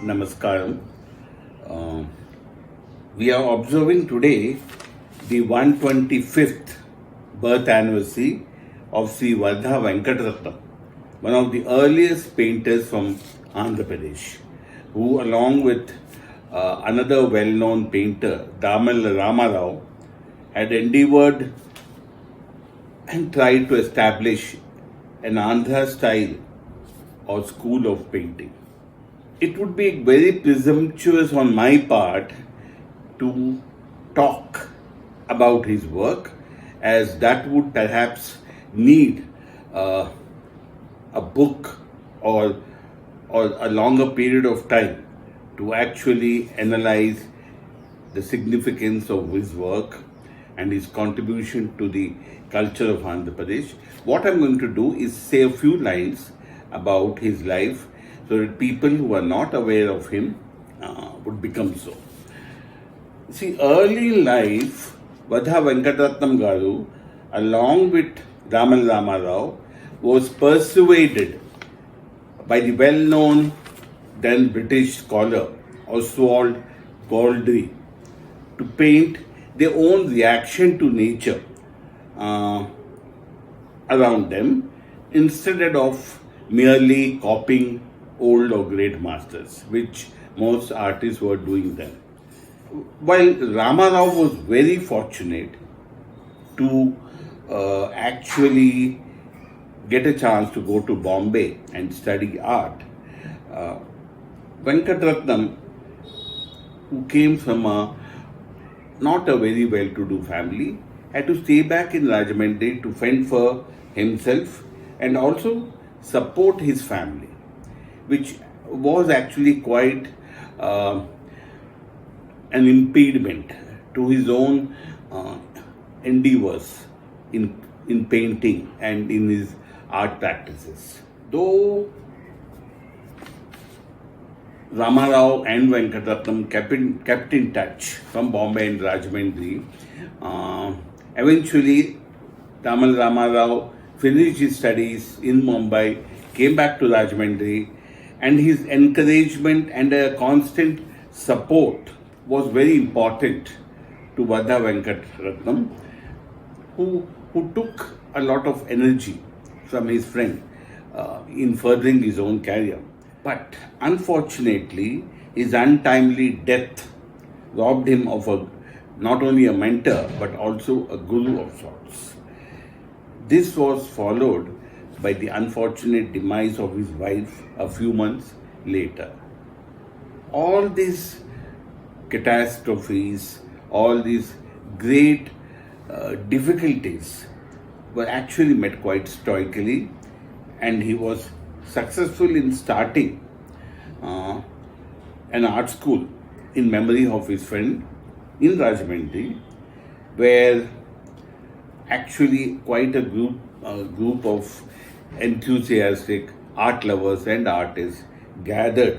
H: Namaskaram. We are observing today the 125th birth anniversary of Sri Vardha Venkatratnam, one of the earliest painters from Andhra Pradesh, who along with another well-known painter, Damal Ramarao, had endeavored and tried to establish an Andhra style or school of painting. It would be very presumptuous on my part to talk about his work, as that would perhaps need a book or a longer period of time to actually analyze the significance of his work and his contribution to the culture of Andhra Pradesh. What I'm going to do is say a few lines about his life, so that people who are not aware of him would become so. See, early life, Vardha Venkatratnam Garu, along with Damal Ramarao, was persuaded by the well-known then British scholar Oswald Goldry to paint their own reaction to nature around them, instead of merely copying old or great masters, which most artists were doing then. While Ramarao was very fortunate to actually get a chance to go to Bombay and study art, Venkatratnam, who came from not a very well-to-do family, had to stay back in Rajahmundry to fend for himself and also support his family, which was actually quite an impediment to his own endeavors in painting and in his art practices. Though Ramarao and Venkatratnam kept in touch from Bombay and Rajahmundry, eventually Damal Ramarao finished his studies in Mumbai, came back to Rajahmundry, and his encouragement and a constant support was very important to Vardha Venkatratnam, who took a lot of energy from his friend in furthering his own career. But unfortunately, his untimely death robbed him of not only a mentor but also a guru of sorts. This was followed by the unfortunate demise of his wife a few months later. All these catastrophes, all these great difficulties were actually met quite stoically, and he was successful in starting an art school in memory of his friend in Rajahmundry, where actually quite a group of enthusiastic art lovers and artists gathered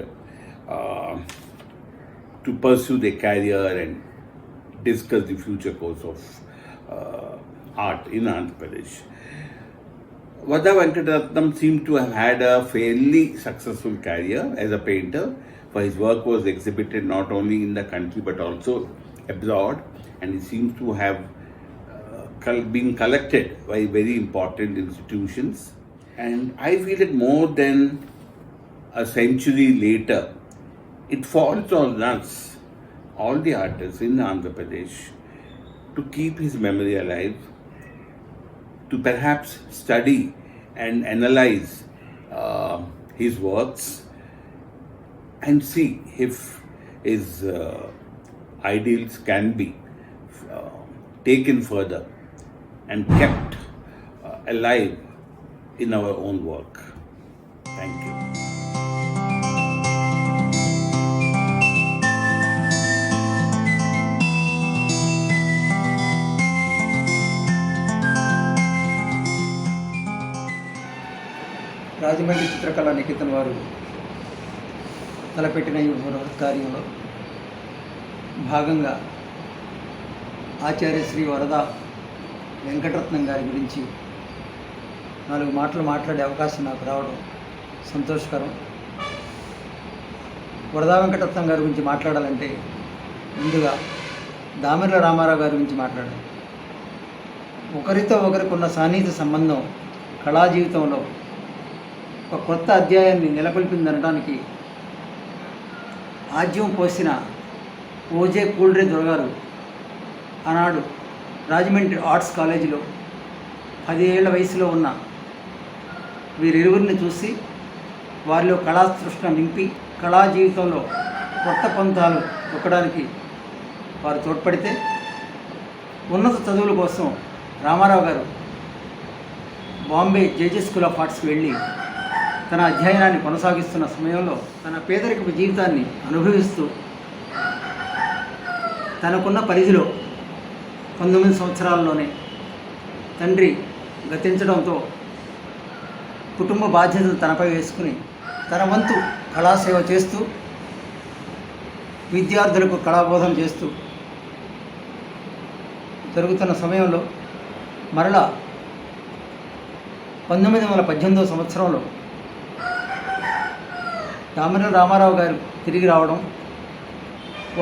H: to pursue their career and discuss the future course of art in Andhra Pradesh. Vardha Venkatratnam seemed to have had a fairly successful career as a painter, for his work was exhibited not only in the country but also abroad, and he seems to have been collected by very important institutions. And I feel that more than a century later, it falls on us, all the artists in Andhra Pradesh, to keep his memory alive, to perhaps study and analyze his works and see if his ideals can be taken further and kept alive in our own work. Thank you.
C: Rajahmundry చిత్రకళా Niketan వారు తలపెట్టిన ఈ బృహత్ కార్యంలో భాగంగా ఆచార్య శ్రీ వరద వెంకటరత్నం గారి గురించి 4 మాటలు మాట్లాడే అవకాశం నాకు రావడం సంతోషకరం. వరదా వెంకటరత్నం గారి గురించి మాట్లాడాలంటే ముందుగా దామెర్ల రామారావు గారి గురించి మాట్లాడాలి. ఒకరితో ఒకరికున్న సాన్నిహిత సంబంధం కళా జీవితంలో ఒక కొత్త అధ్యాయాన్ని నెలకొల్పిందనడానికి ఆజ్యం పోసిన ఓజే కూల్డ్రే దొరగారు ఆనాడు రాజమండ్రి ఆర్ట్స్ కాలేజీలో 10 ఏళ్ల వయసులో ఉన్న వీరిరువురిని చూసి వారిలో కళాతృష్ణ నింపి కళా జీవితంలో కొత్త పంతాలు తొక్కడానికి వారు తోడ్పడితే ఉన్నత చదువుల కోసం రామారావు గారు బాంబే జేజే స్కూల్ ఆఫ్ ఆర్ట్స్కి వెళ్ళి తన అధ్యయనాన్ని కొనసాగిస్తున్న సమయంలో తన పేదరికపు జీవితాన్ని అనుభవిస్తూ తనకున్న పరిధిలో 19 సంవత్సరాల్లోనే తండ్రి గతించడంతో కుటుంబ బాధ్యతలు తనపై వేసుకుని తన వంతు కళాసేవ చేస్తూ విద్యార్థులకు కళాబోధన చేస్తూ జరుగుతున్న సమయంలో మరలా 1918 సంవత్సరంలో దామెర్ల రామారావు గారు తిరిగి రావడం,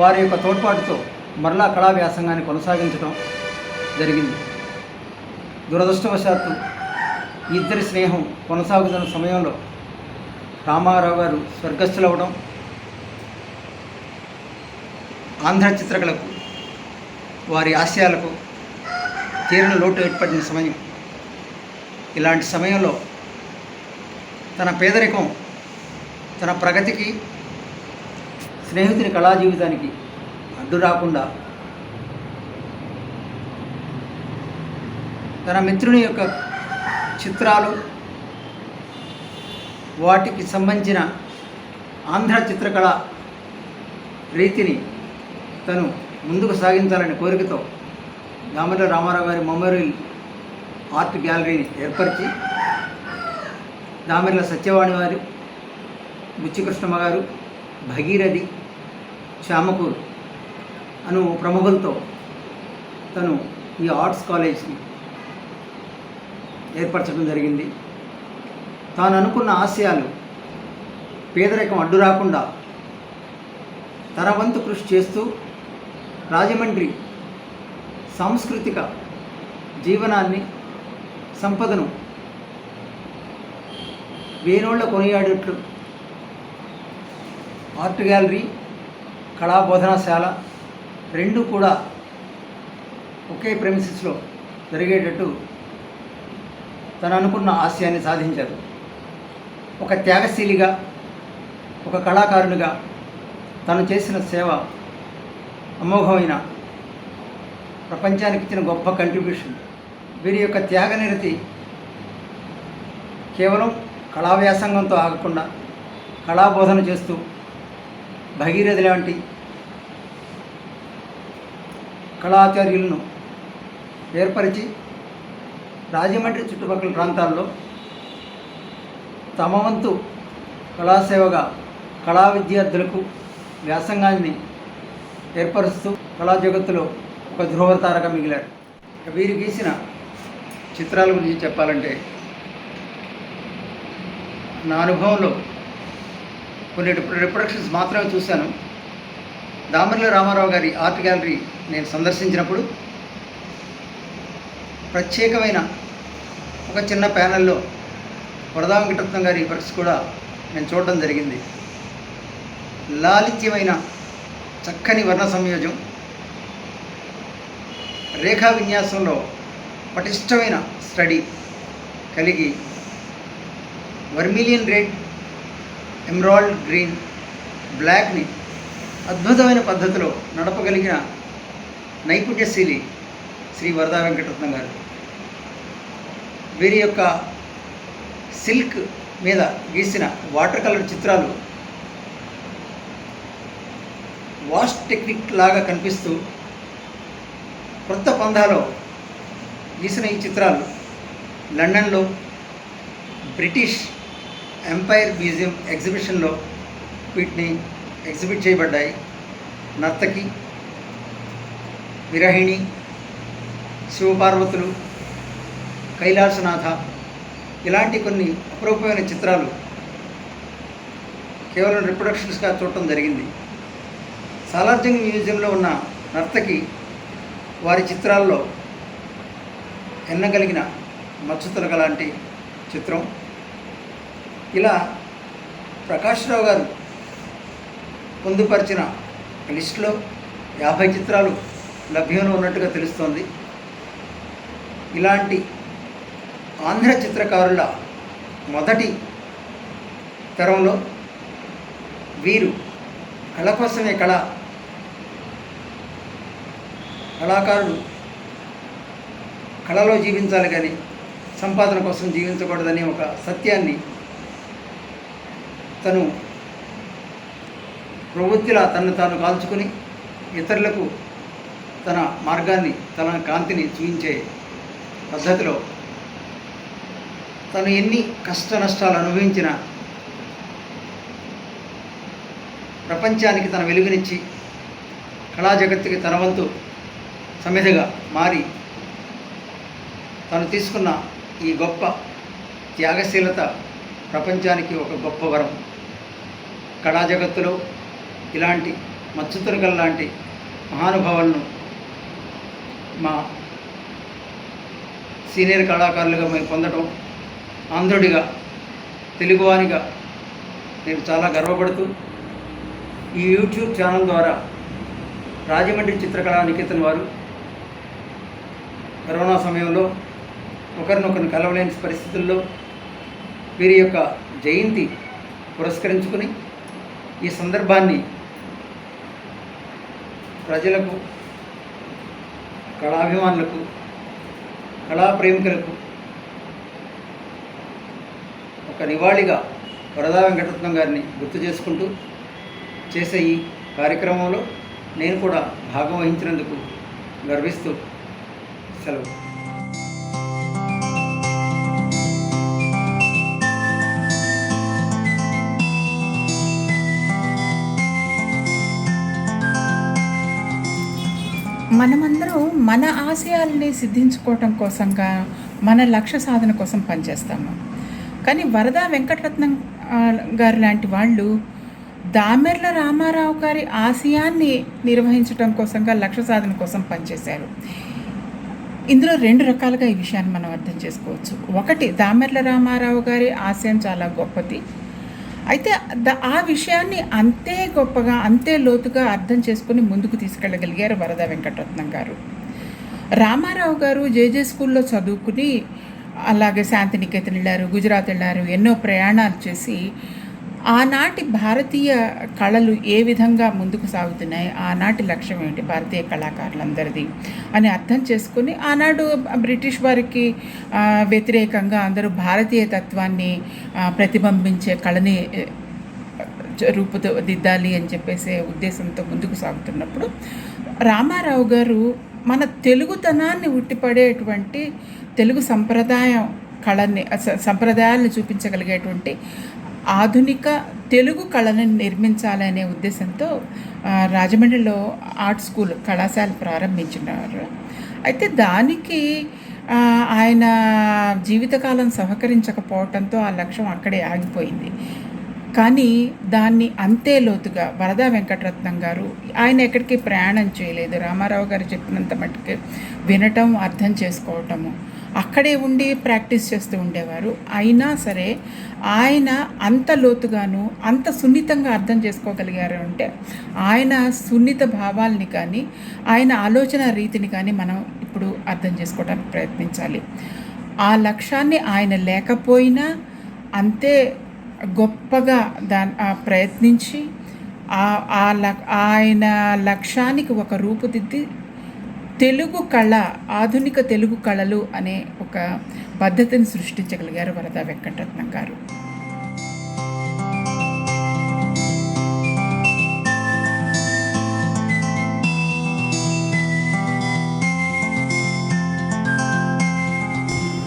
C: వారి యొక్క తోడ్పాటుతో మరలా కళా వ్యాసంగాన్ని కొనసాగించడం జరిగింది. దురదృష్టవశాత్తు ఇద్దరి స్నేహం కొనసాగుతున్న సమయంలో రామారావు గారు స్వర్గస్థులవ్వడం, ఆంధ్ర చిత్రకళకు వారి ఆశయాలకు తీరని లోటు ఏర్పడిన సమయం. ఇలాంటి సమయంలో తన పేదరికం తన ప్రగతికి, స్నేహితుని కళా జీవితానికి అడ్డు రాకుండా తన మిత్రుని యొక్క చిత్రాలు, వాటికి సంబంధించిన ఆంధ్ర చిత్రకళ రీతిని తను ముందుకు సాగించాలనే కోరికతో దామెర్ల రామారావు గారి మెమోరియల్ ఆర్ట్ గ్యాలరీని ఏర్పరిచి దామెర్ల సత్యవాణి వారి, బుచ్చికృష్ణమ్మ గారు, భగీరథి, శ్యామకూరు అను ప్రముఖులతో తను ఈ ఆర్ట్స్ కాలేజ్ని ఏర్పరచడం జరిగింది. తాను అనుకున్న ఆశయాలు పేదరికం అడ్డు రాకుండా తన వంతు కృషి చేస్తూ రాజమండ్రి సాంస్కృతిక జీవనాన్ని, సంపదను వేనోళ్ల కొనియాడేట్లు ఆర్ట్ గ్యాలరీ, కళా బోధనశాల రెండూ కూడా ఒకే ప్రెమిసెస్లో జరిగేటట్టు తను అనుకున్న ఆశయాన్ని సాధించారు. ఒక త్యాగశీలిగా, ఒక కళాకారునిగా తను చేసిన సేవ అమోఘమైన, ప్రపంచానికి ఇచ్చిన గొప్ప కంట్రిబ్యూషన్. వీరి యొక్క త్యాగనిరతి కేవలం కళా వ్యాసంగంతో ఆగకుండా కళాబోధన చేస్తూ భగీరథి లాంటి కళాచార్యులను ఏర్పరిచి రాజమండ్రి చుట్టుపక్కల ప్రాంతాల్లో తమ వంతు కళాసేవగా కళా విద్యార్థులకు వ్యాసంగాన్ని ఏర్పరుస్తూ కళా జగత్తులో ఒక ధ్రువతారగా మిగిలారు. వీరు గీసిన చిత్రాల గురించి చెప్పాలంటే నా అనుభవంలో కొన్ని రిప్రొడక్షన్స్ మాత్రమే చూశాను. దామెర్ల రామారావు గారి ఆర్ట్ గ్యాలరీ నేను సందర్శించినప్పుడు ప్రత్యేకమైన ఒక చిన్న ప్యానెల్లో వరదా వెంకటరత్నం గారి వర్క్స్ కూడా నేను చూడడం జరిగింది. లాలిత్యమైన చక్కని వర్ణ సంయోజం, రేఖా విన్యాసంలో పటిష్టమైన స్టడీ కలిగి వర్మిలియన్ రెడ్, ఎమరాల్డ్ గ్రీన్, బ్లాక్ని అద్భుతమైన పద్ధతిలో నడపగలిగిన నైపుణ్యశీలి శ్రీ వరదా వెంకటరత్నం గారు. వీరి యొక్క సిల్క్ మీద గీసిన వాటర్ కలర్ చిత్రాలు వాష్ టెక్నిక్ లాగా కనిపిస్తూ కొత్త పందాలో గీసిన ఈ చిత్రాలు లండన్లో బ్రిటిష్ ఎంపైర్ మ్యూజియం ఎగ్జిబిషన్లో వీటిని ఎగ్జిబిట్ చేయబడ్డాయి. నర్తకి, విరహిణి, శివపార్వతులు, కైలాసనాథ ఇలాంటి కొన్ని అపరూపమైన చిత్రాలు కేవలం రిప్రొడక్షన్స్గా చూడటం జరిగింది. సాలార్జంగ్ మ్యూజియంలో ఉన్న నర్తకి వారి చిత్రాల్లో ఎన్నగలిగిన మచ్చుతునక లాంటి చిత్రం. ఇలా ప్రకాశ్రావు గారు పొందుపరిచిన లిస్టులో 50 చిత్రాలు లభ్యంలో ఉన్నట్టుగా తెలుస్తోంది. ఇలాంటి ఆంధ్ర చిత్రకారుల మొదటి తరంలో వీరు కళ కోసమే కళాకారుడు కళలో జీవించాలి కానీ సంపాదన కోసం జీవించకూడదనే ఒక సత్యాన్ని తను ప్రవృత్తిలా తను తాను కాల్చుకుని ఇతరులకు తన మార్గాన్ని, తన కాంతిని చూపించే పద్ధతిలో తను ఎన్ని కష్ట నష్టాలు అనుభవించిన ప్రపంచానికి తన వెలుగునిచ్చి కళా జగత్తుకి తన వంతు సమిధగా మారి తను తీసుకున్న ఈ గొప్ప త్యాగశీలత ప్రపంచానికి ఒక గొప్ప వరం. కళా జగత్తులో ఇలాంటి మచ్చుతునకల లాంటి మహానుభావులను మా సీనియర్ కళాకారులుగా మేము పొందడం, ఆంధ్రుడిగా, తెలుగువానిగా నేను చాలా గర్వపడుతూ ఈ యూట్యూబ్ ఛానల్ ద్వారా రాజమండ్రి చిత్రకళా నికేతన్ వారు కరోనా సమయంలో ఒకరినొకరిని కలవలేని పరిస్థితుల్లో వీరి యొక్క జయంతి పురస్కరించుకుని ఈ సందర్భాన్ని ప్రజలకు, కళాభిమానులకు, కళాప్రేమికులకు ఒక నివాళిగా వరదా వెంకటరత్నం గారిని గుర్తు చేసుకుంటూ చేసే ఈ కార్యక్రమంలో నేను కూడా భాగం వహించినందుకు గర్విస్తూ సెలవు.
I: మనమందరం మన ఆశయాల్ని సిద్ధించుకోవటం కోసంగా, మన లక్ష్య సాధన కోసం పనిచేస్తాము. కానీ వరదా వెంకటరత్నం గారు లాంటి వాళ్ళు దామెర్ల రామారావు గారి ఆశయాన్ని నిర్వహించడం కోసంగా, లక్ష్య సాధన కోసం పనిచేశారు. ఇందులో 2 రకాలుగా ఈ విషయాన్ని మనం అర్థం చేసుకోవచ్చు. ఒకటి, దామెర్ల రామారావు గారి ఆశయం చాలా గొప్పది. అయితే ఆ విషయాన్ని అంతే గొప్పగా, అంతే లోతుగా అర్థం చేసుకుని ముందుకు తీసుకెళ్ళగలిగారు వరదా వెంకటరత్నం గారు. రామారావు గారు జేజే స్కూల్లో చదువుకుని అలాగే శాంతినికేతన్ వెళ్ళారు, గుజరాత్ వెళ్ళారు, ఎన్నో ప్రయాణాలు చేసి ఆనాటి భారతీయ కళలు ఏ విధంగా ముందుకు సాగుతున్నాయి, ఆనాటి లక్ష్యం ఏంటి భారతీయ కళాకారులందరిది అని అర్థం చేసుకుని ఆనాడు బ్రిటిష్ వారికి వ్యతిరేకంగా అందరూ భారతీయ తత్వాన్ని ప్రతిబింబించే కళని రూపుదిద్దాలి అని చెప్పేసే ఉద్దేశంతో ముందుకు సాగుతున్నప్పుడు రామారావు గారు మన తెలుగుతనాన్ని ఉట్టిపడేటువంటి తెలుగు సంప్రదాయం కళని, సంప్రదాయాలను చూపించగలిగేటువంటి ఆధునిక తెలుగు కళను నిర్మించాలనే ఉద్దేశంతో రాజమండ్రిలో ఆర్ట్ స్కూల్ కళాశాల ప్రారంభించినారు. అయితే దానికి ఆయన జీవితకాలం సహకరించకపోవడంతో ఆ లక్ష్యం అక్కడే ఆగిపోయింది. కానీ దాన్ని అంతే లోతుగా వరదా వెంకటరత్నం గారు, ఆయన ఎక్కడికి ప్రయాణం చేయలేదు, రామారావు గారు చెప్పినంత మట్టుకు వినటం, అర్థం చేసుకోవటము, అక్కడే ఉండి ప్రాక్టీస్ చేస్తూ ఉండేవారు. అయినా సరే ఆయన అంత లోతుగాను అంత సున్నితంగా అర్థం చేసుకోగలిగారు అంటే ఆయన సున్నిత భావాల్ని కానీ ఆయన ఆలోచన రీతిని కానీ మనం ఇప్పుడు అర్థం చేసుకోవడానికి ప్రయత్నించాలి. ఆ లక్ష్యాన్ని ఆయన లేకపోయినా అంతే గొప్పగా ప్రయత్నించి ఆయన లక్ష్యానికి ఒక రూపుదిద్ది తెలుగు కళ, ఆధునిక తెలుగు కళలు అనే ఒక పద్ధతిని సృష్టించగలిగారు వరదా వెంకటరత్నం గారు.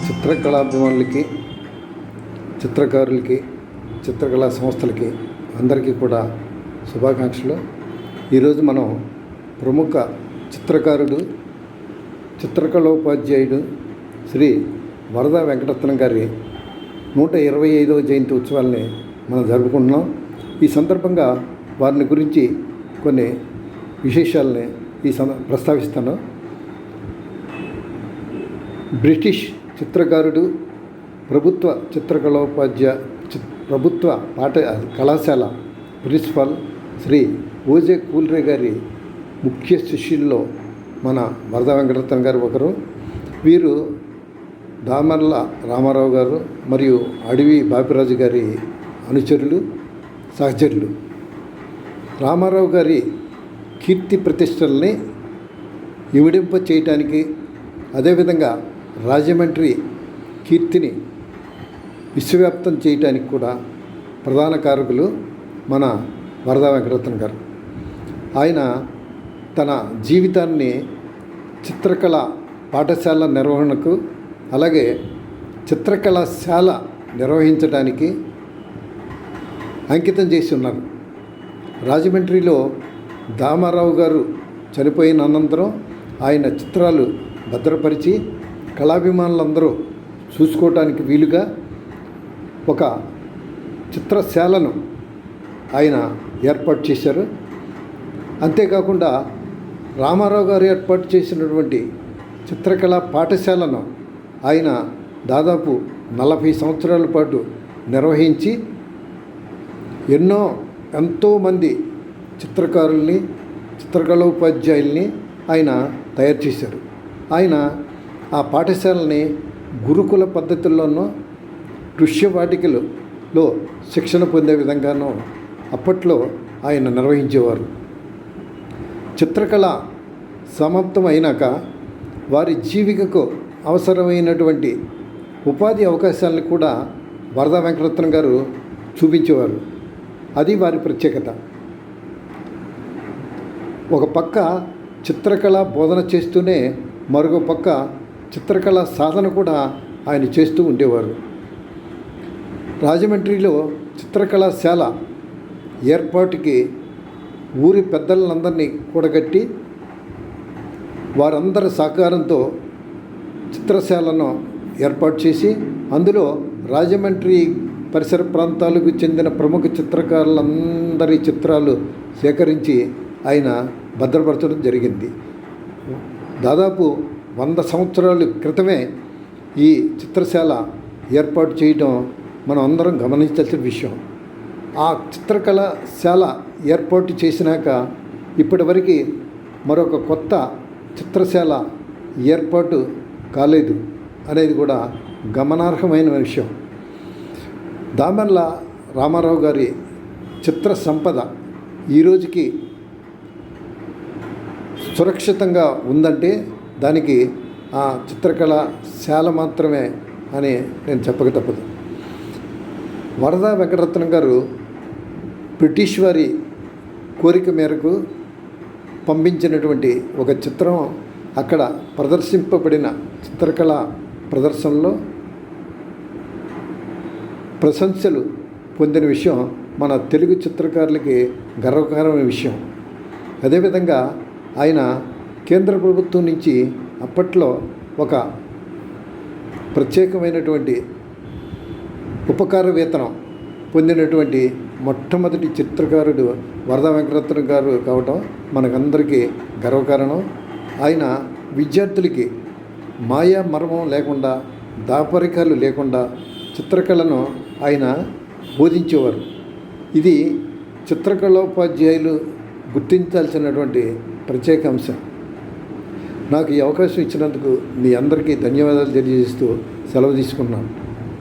J: చిత్రకళాభిమానులకి, చిత్రకారులకి, చిత్రకళా సంస్థలకి అందరికీ కూడా శుభాకాంక్షలు. ఈరోజు మనం ప్రముఖ చిత్రకారుడు, చిత్రకళోపాధ్యాయుడు శ్రీ వరదా వెంకటరత్నం గారి 125వ జయంతి ఉత్సవాల్ని మనం జరుపుకుంటున్నాం. ఈ సందర్భంగా వారిని గురించి కొన్ని విశేషాలని ప్రస్తావిస్తాను. బ్రిటిష్ చిత్రకారుడు, ప్రభుత్వ ప్రభుత్వ కళాశాల ప్రిన్సిపాల్ శ్రీ ఓజే కూల్రే గారి ముఖ్య శిష్యుల్లో మన వరదా వెంకటరత్నం గారు ఒకరు. వీరు దామర్ల రామారావు గారు మరియు అడవి బాపిరాజు గారి అనుచరులు, సహచరులు. రామారావు గారి కీర్తి ప్రతిష్టల్ని ఇమిడింప చేయటానికి, అదేవిధంగా రాజమండ్రి కీర్తిని విశ్వవ్యాప్తం చేయటానికి కూడా ప్రధాన కారకులు మన వరదా వెంకటరత్నం గారు. ఆయన తన జీవితాన్ని చిత్రకళ పాఠశాల నిర్వహణకు, అలాగే చిత్రకళాశాల నిర్వహించడానికి అంకితం చేసి ఉన్నారు. రాజమండ్రిలో దామారావు గారు చనిపోయిన అనంతరం ఆయన చిత్రాలు భద్రపరిచి కళాభిమానులందరూ చూసుకోవటానికి వీలుగా ఒక చిత్రశాలను ఆయన ఏర్పాటు చేశారు. అంతేకాకుండా రామారావు గారు ఏర్పాటు చేసినటువంటి చిత్రకళా పాఠశాలను ఆయన దాదాపు 40 సంవత్సరాల పాటు నిర్వహించి ఎంతోమంది చిత్రకారుల్ని, చిత్రకళోపాధ్యాయుల్ని ఆయన తయారు చేశారు. ఆయన ఆ పాఠశాలని గురుకుల పద్ధతుల్లోనూ, దృశ్యవాటికలో శిక్షణ పొందే విధంగానూ అప్పట్లో ఆయన నిర్వహించేవారు. చిత్రకళ సమాప్తం అయినాక వారి జీవికకు అవసరమైనటువంటి ఉపాధి అవకాశాలను కూడా వరదా వెంకటరత్నం గారు చూపించేవారు. అది వారి ప్రత్యేకత. ఒక పక్క చిత్రకళ బోధన చేస్తూనే మరొక పక్క చిత్రకళ సాధన కూడా ఆయన చేస్తూ ఉండేవారు. రాజమండ్రిలో చిత్రకళాశాల ఏర్పాటుకి ఊరి పెద్దలందరినీ కూడగట్టి వారందరి సహకారంతో చిత్రశాలను ఏర్పాటు చేసి అందులో రాజమండ్రి పరిసర ప్రాంతాలకు చెందిన ప్రముఖ చిత్రకారులందరి చిత్రాలు సేకరించి ఆయన భద్రపరచడం జరిగింది. దాదాపు 100 సంవత్సరాల క్రితమే ఈ చిత్రశాల ఏర్పాటు చేయడం మనం అందరం గమనించాల్సిన విషయం. ఆ చిత్రకళాశాల ఏర్పాటు చేసినాక ఇప్పటివరకు మరొక కొత్త చిత్రశాల ఏర్పాటు కాలేదు అనేది కూడా గమనార్హమైన విషయం. దామర్ల రామారావు గారి చిత్ర సంపద ఈరోజుకి సురక్షితంగా ఉందంటే దానికి ఆ చిత్రకళాశాల మాత్రమే అని నేను చెప్పక తప్పదు. వరదా వెంకటరత్నం గారు బ్రిటిష్ వారి కోరిక మేరకు పంపించినటువంటి ఒక చిత్రం అక్కడ ప్రదర్శింపబడిన చిత్రకళ ప్రదర్శనలో ప్రశంసలు పొందిన విషయం మన తెలుగు చిత్రకారులకి గర్వకారమైన విషయం. అదేవిధంగా ఆయన కేంద్ర ప్రభుత్వం నుంచి అప్పట్లో ఒక ప్రత్యేకమైనటువంటి ఉపకార వేతనం పొందినటువంటి మొట్టమొదటి చిత్రకారుడు వరదా వెంకటరత్నం గారు కావటం మనకందరికీ గర్వకారణం. ఆయన విద్యార్థులకి మాయా మర్మం లేకుండా, దాపరికాలు లేకుండా చిత్రకళను ఆయన బోధించేవారు. ఇది చిత్రకళోపాధ్యాయులు గుర్తించాల్సినటువంటి ప్రత్యేక అంశం. నాకు ఈ అవకాశం ఇచ్చినందుకు మీ అందరికీ ధన్యవాదాలు తెలియజేస్తూ సెలవు తీసుకున్నాను.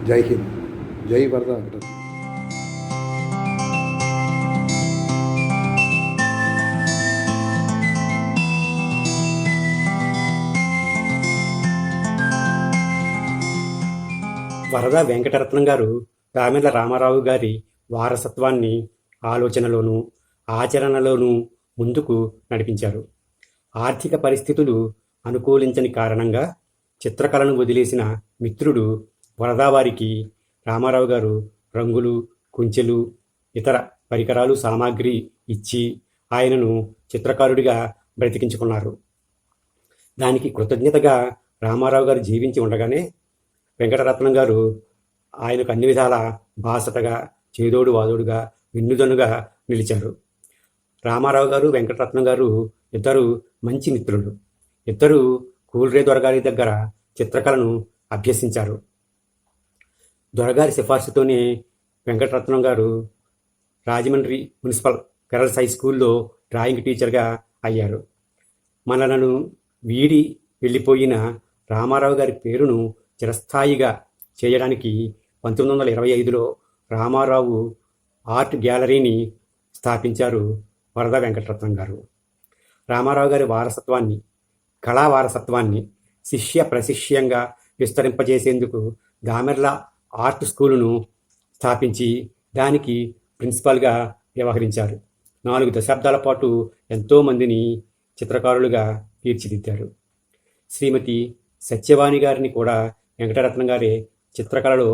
J: జై హింద్, జై వరదా వెంకటరత్నం.
K: వరద వెంకటరత్నం గారు దామెర్ల రామారావు గారి వారసత్వాన్ని ఆలోచనలోనూ ఆచరణలోనూ ముందుకు నడిపించారు. ఆర్థిక పరిస్థితులు అనుకూలించని కారణంగా చిత్రకళను వదిలేసిన మిత్రుడు వరదా వారికి రామారావు గారు రంగులు, కుంచెలు, ఇతర పరికరాలు, సామాగ్రి ఇచ్చి ఆయనను చిత్రకారుడిగా బ్రతికించుకున్నారు. దానికి కృతజ్ఞతగా రామారావు గారు జీవించి ఉండగానే వెంకటరత్నం గారు ఆయనకు అన్ని విధాల బాసటగా, చేదోడు వాదోడుగా, విన్నుదన్నుగా నిలిచారు. రామారావు గారు, వెంకటరత్నం గారు ఇద్దరు మంచి మిత్రులు. ఇద్దరు కూల్రే దొరగారి దగ్గర చిత్రకళను అభ్యసించారు. దొరగారి సిఫార్సుతోనే వెంకటరత్నం గారు రాజమండ్రి మున్సిపల్ గర్ల్స్ హై స్కూల్లో డ్రాయింగ్ టీచర్గా అయ్యారు. మనలను వీడి వెళ్ళిపోయిన రామారావు గారి పేరును చిరస్థాయిగా చేయడానికి 1925లో రామారావు ఆర్ట్ గ్యాలరీని స్థాపించారు వరద వెంకటరత్నం గారు. రామారావు గారి వారసత్వాన్ని, కళా వారసత్వాన్ని శిష్య ప్రశిష్యంగా విస్తరింపజేసేందుకు దామెర్ల ఆర్ట్ స్కూలును స్థాపించి దానికి ప్రిన్సిపాల్గా వ్యవహరించారు. 4 దశాబ్దాల పాటు ఎంతోమందిని చిత్రకారులుగా తీర్చిదిద్దారు. శ్రీమతి సత్యవాణి గారిని కూడా వెంకటరత్నం గారే చిత్రకళలో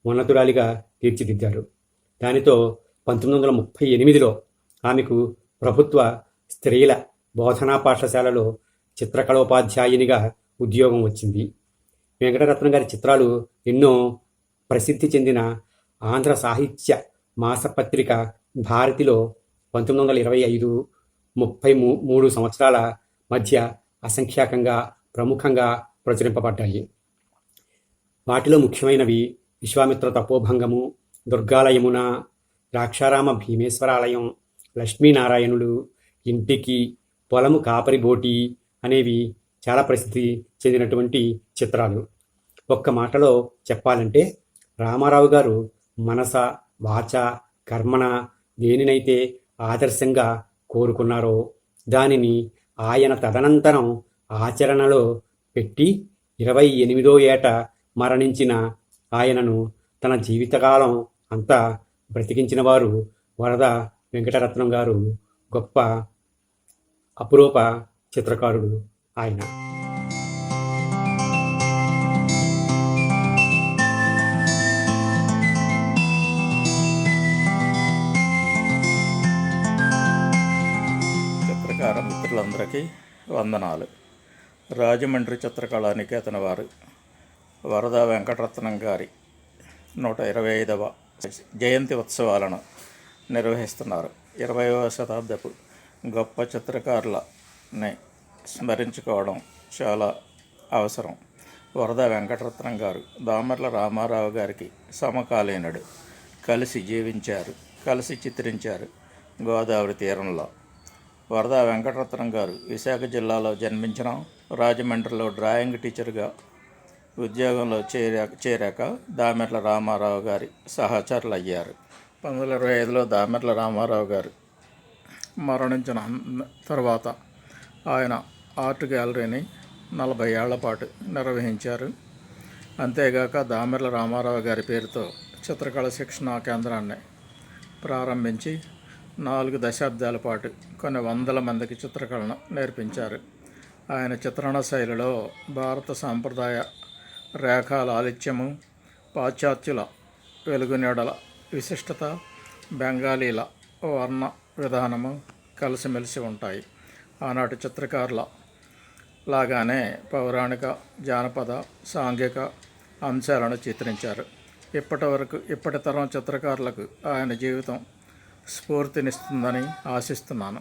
K: ఉన్నతురాలిగా తీర్చిదిద్దారు. దానితో 1938లో ఆమెకు ప్రభుత్వ స్త్రీల బోధనా పాఠశాలలో చిత్రకళోపాధ్యాయునిగా ఉద్యోగం వచ్చింది. వెంకటరత్నం గారి చిత్రాలు ఎన్నో ప్రసిద్ధి చెందిన ఆంధ్ర సాహిత్య మాసపత్రిక భారతిలో 1925-33 సంవత్సరాల మధ్య అసంఖ్యాకంగా ప్రముఖంగా ప్రచురింపబడ్డాయి. వాటిలో ముఖ్యమైనవి విశ్వామిత్ర తపోభంగము, దుర్గాలయమున, ద్రాక్షారామ భీమేశ్వరాలయం, లక్ష్మీనారాయణులు, ఇంటికి, పొలము కాపరి బోటి అనేవి చాలా ప్రసిద్ధి చెందినటువంటి చిత్రాలు. ఒక్క మాటలో చెప్పాలంటే రామారావు గారు మనస, వాచ, కర్మణ దేనినైతే ఆదర్శంగా కోరుకున్నారో దానిని ఆయన తదనంతరం ఆచరణలో పెట్టి 28వ ఏట మరణించిన ఆయనను తన జీవితకాలం అంతా బ్రతికించిన వారు వరద వెంకటరత్నం గారు. గొప్ప అపురూప చిత్రకారుడు ఆయన.
L: చిత్రకార మిత్రులందరికీ వందనాలు. రాజమండ్రి చిత్రకళా నికేతన వారు వరద వెంకటరత్నం గారి 125వ జయంతి ఉత్సవాలను నిర్వహిస్తున్నారు. 20వ శతాబ్దపు గొప్ప చిత్రకారులని స్మరించుకోవడం చాలా అవసరం. వరద వెంకటరత్నం గారు దామెర్ల రామారావు గారికి సమకాలీనుడు. కలిసి జీవించారు, కలిసి చిత్రించారు గోదావరి తీరంలో. వరద వెంకటరత్నం గారు విశాఖ జిల్లాలో జన్మించిన రాజమండ్రిలో డ్రాయింగ్ టీచర్గా ఉద్యోగంలో చేరాక దామెర్ల రామారావు గారి సహచరులు అయ్యారు. 1925లో దామెర్ల రామారావు గారు మరణించిన తర్వాత ఆయన ఆర్ట్ గ్యాలరీని 40 ఏళ్ల పాటు నిర్వహించారు. అంతేగాక దామెర్ల రామారావు గారి పేరుతో చిత్రకళ శిక్షణా కేంద్రాన్ని ప్రారంభించి 4 దశాబ్దాల పాటు కొన్ని వందల మందికి చిత్రకళను నేర్పించారు. ఆయన చిత్రణ శైలిలో భారత సాంప్రదాయ రేఖా లాలిత్యము, పాశ్చాత్యుల వెలుగునీడల విశిష్టత, బెంగాలీల వర్ణ విధానము కలిసిమెలిసి ఉంటాయి. ఆనాటి చిత్రకారుల లాగానే పౌరాణిక, జానపద, సాంఘిక అంశాలను చిత్రించారు. ఇప్పటి తరం చిత్రకారులకు ఆయన జీవితం స్ఫూర్తినిస్తుందని ఆశిస్తున్నాను.